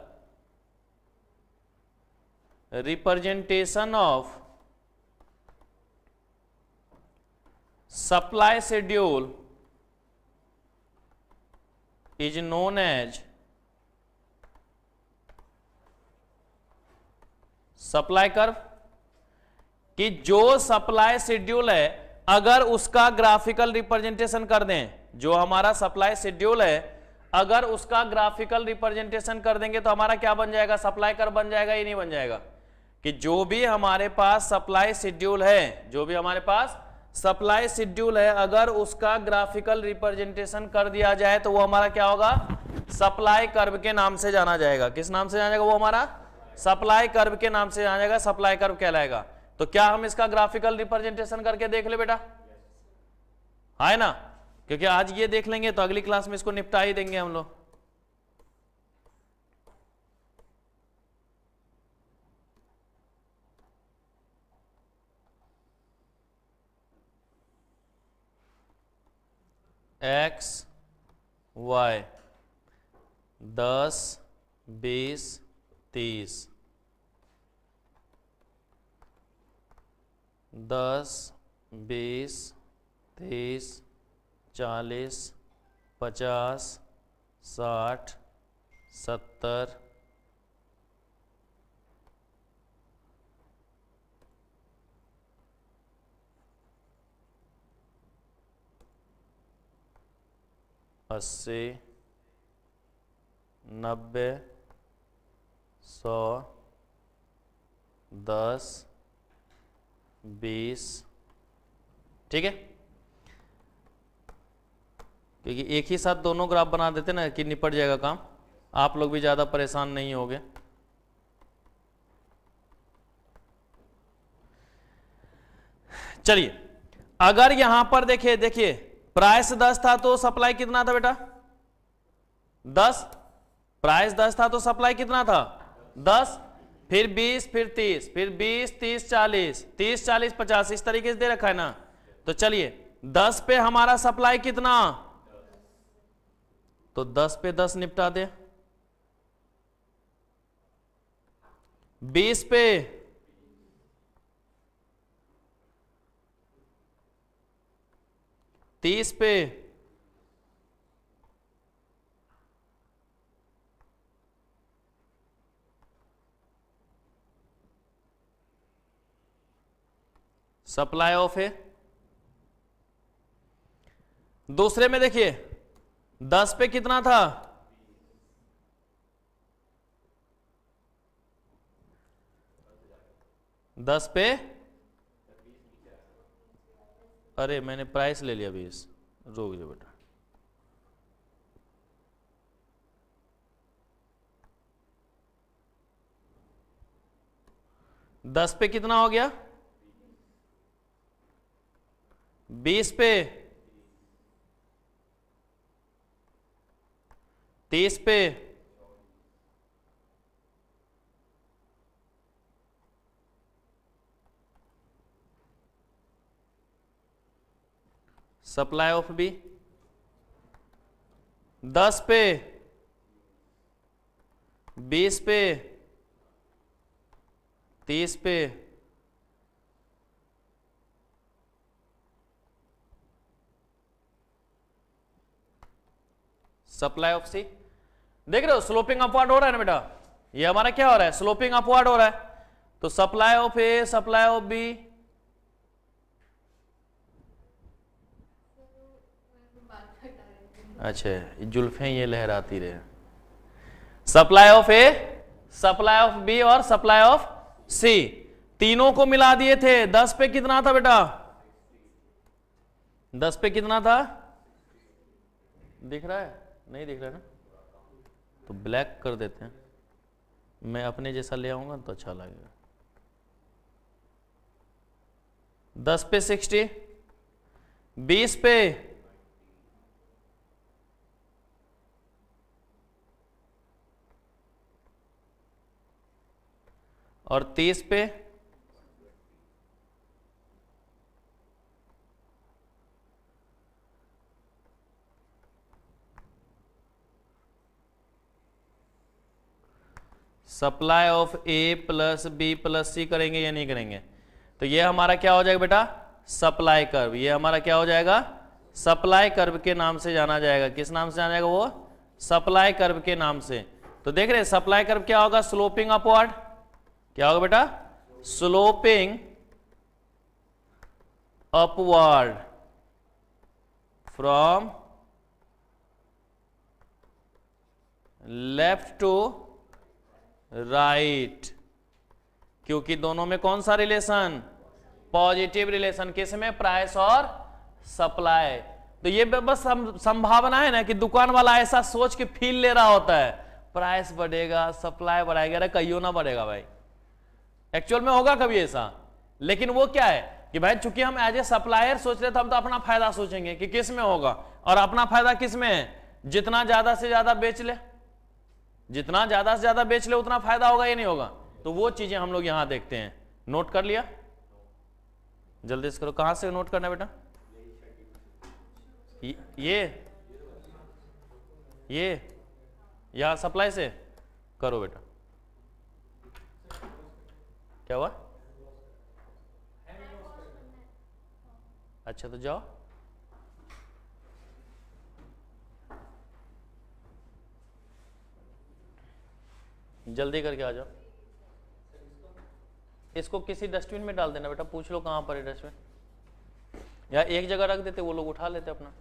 representation of supply schedule is known as supply curve. कि जो सप्लाई शेड्यूल है अगर उसका ग्राफिकल रिप्रेजेंटेशन कर दें, जो हमारा सप्लाई शेड्यूल है अगर उसका ग्राफिकल रिप्रेजेंटेशन कर देंगे तो हमारा क्या बन जाएगा, सप्लाई कर्व बन जाएगा या नहीं बन जाएगा। कि जो भी हमारे पास सप्लाई शेड्यूल है, जो भी हमारे पास सप्लाई शेड्यूल है, अगर उसका ग्राफिकल रिप्रेजेंटेशन कर दिया जाए तो वो हमारा क्या होगा, सप्लाई कर्व के नाम से जाना जाएगा। किस नाम से जाना जाएगा, वो हमारा सप्लाई कर्व के नाम से जाना जाएगा, सप्लाई कर्व कहलाएगा। तो क्या हम इसका ग्राफिकल रिप्रेजेंटेशन करके देख ले बेटा, है ना। क्योंकि आज ये देख लेंगे तो अगली क्लास में इसको निपटा ही देंगे हम लोग। एक्स वाई 10, 20, 30, 10, 20, 30, 40, 50, 60, 70, 80, 90, 100, 10, 20, ठीक है। क्योंकि एक ही साथ दोनों ग्राफ बना देते ना कि निपट जाएगा काम, आप लोग भी ज्यादा परेशान नहीं होगे। चलिए अगर यहां पर देखिए प्राइस 10 था तो सप्लाई कितना था बेटा, 10। प्राइस 10 था तो सप्लाई कितना था, 10। फिर 20, फिर 30, फिर 20, 30, 40, 30, 40, 50, इस तरीके से दे रखा है ना। तो चलिए 10 पे हमारा सप्लाई कितना, तो 10 पे 10 निपटा दे। 20 पे, 30 पे सप्लाई ऑफ है। दूसरे में देखिए 10 पे कितना था, 10 पे, अरे मैंने प्राइस ले लिया 20, रोक दो बेटा। दस पे कितना हो गया, 20 पे, 30 पे, सप्लाई ऑफ बी, 10 पे, 20 पे, 30 पे, सप्लाई ऑफ सी। देख रहे हो स्लोपिंग अपवर्ड हो रहा है ना बेटा, ये हमारा क्या हो रहा है, स्लोपिंग अपवर्ड हो रहा है। तो supply of A, supply of B, अच्छा जुल्फे ये लहराती रहे। Supply of A, supply of B और सप्लाई ऑफ सी, तीनों को मिला दिए थे। 10 पे कितना था बेटा, 10 पे कितना था, दिख रहा है, नहीं दिख रहा है ना, तो ब्लैक कर देते हैं, मैं अपने जैसा ले आऊंगा तो अच्छा लगेगा। 10 पे 60, 20 पे, और 30 पे, supply of A plus B plus C करेंगे या नहीं करेंगे, तो ये हमारा क्या हो जाएगा बेटा, सप्लाई कर्व। ये हमारा क्या हो जाएगा, सप्लाई कर्व के नाम से जाना जाएगा। किस नाम से जाना जाएगा, वो सप्लाई कर्व के नाम से। तो देख रहे हैं सप्लाई कर्व क्या होगा, स्लोपिंग अपवर्ड, क्या होगा बेटा, sloping upward from left to right, क्योंकि दोनों में कौन सा रिलेशन, पॉजिटिव रिलेशन, किस में, प्राइस और सप्लाई। तो ये बस संभावना है ना कि दुकान वाला ऐसा सोच के फील ले रहा होता है, प्राइस बढ़ेगा सप्लाई बढ़ाएगा, अरे कहियो ना बढ़ेगा भाई, एक्चुअल में होगा कभी ऐसा। लेकिन वो क्या है कि भाई चूंकि हम एज ए सप्लायर सोच रहे थे, हम तो अपना फायदा सोचेंगे कि किस में होगा, और अपना फायदा किस में है, जितना ज्यादा से ज्यादा बेच ले, जितना ज्यादा से ज्यादा बेच ले उतना फायदा होगा या नहीं होगा। तो वो चीजें हम लोग यहां देखते हैं। नोट कर लिया, जल्दी से करो, कहां से नोट करना है बेटा, ये यहां सप्लाई से करो बेटा। क्या हुआ, अच्छा तो जाओ, जल्दी करके आ जाओ। इसको किसी डस्टबिन में डाल देना बेटा, पूछ लो कहां पर है डस्टबिन, या एक जगह रख देते, वो लोग उठा लेते अपना।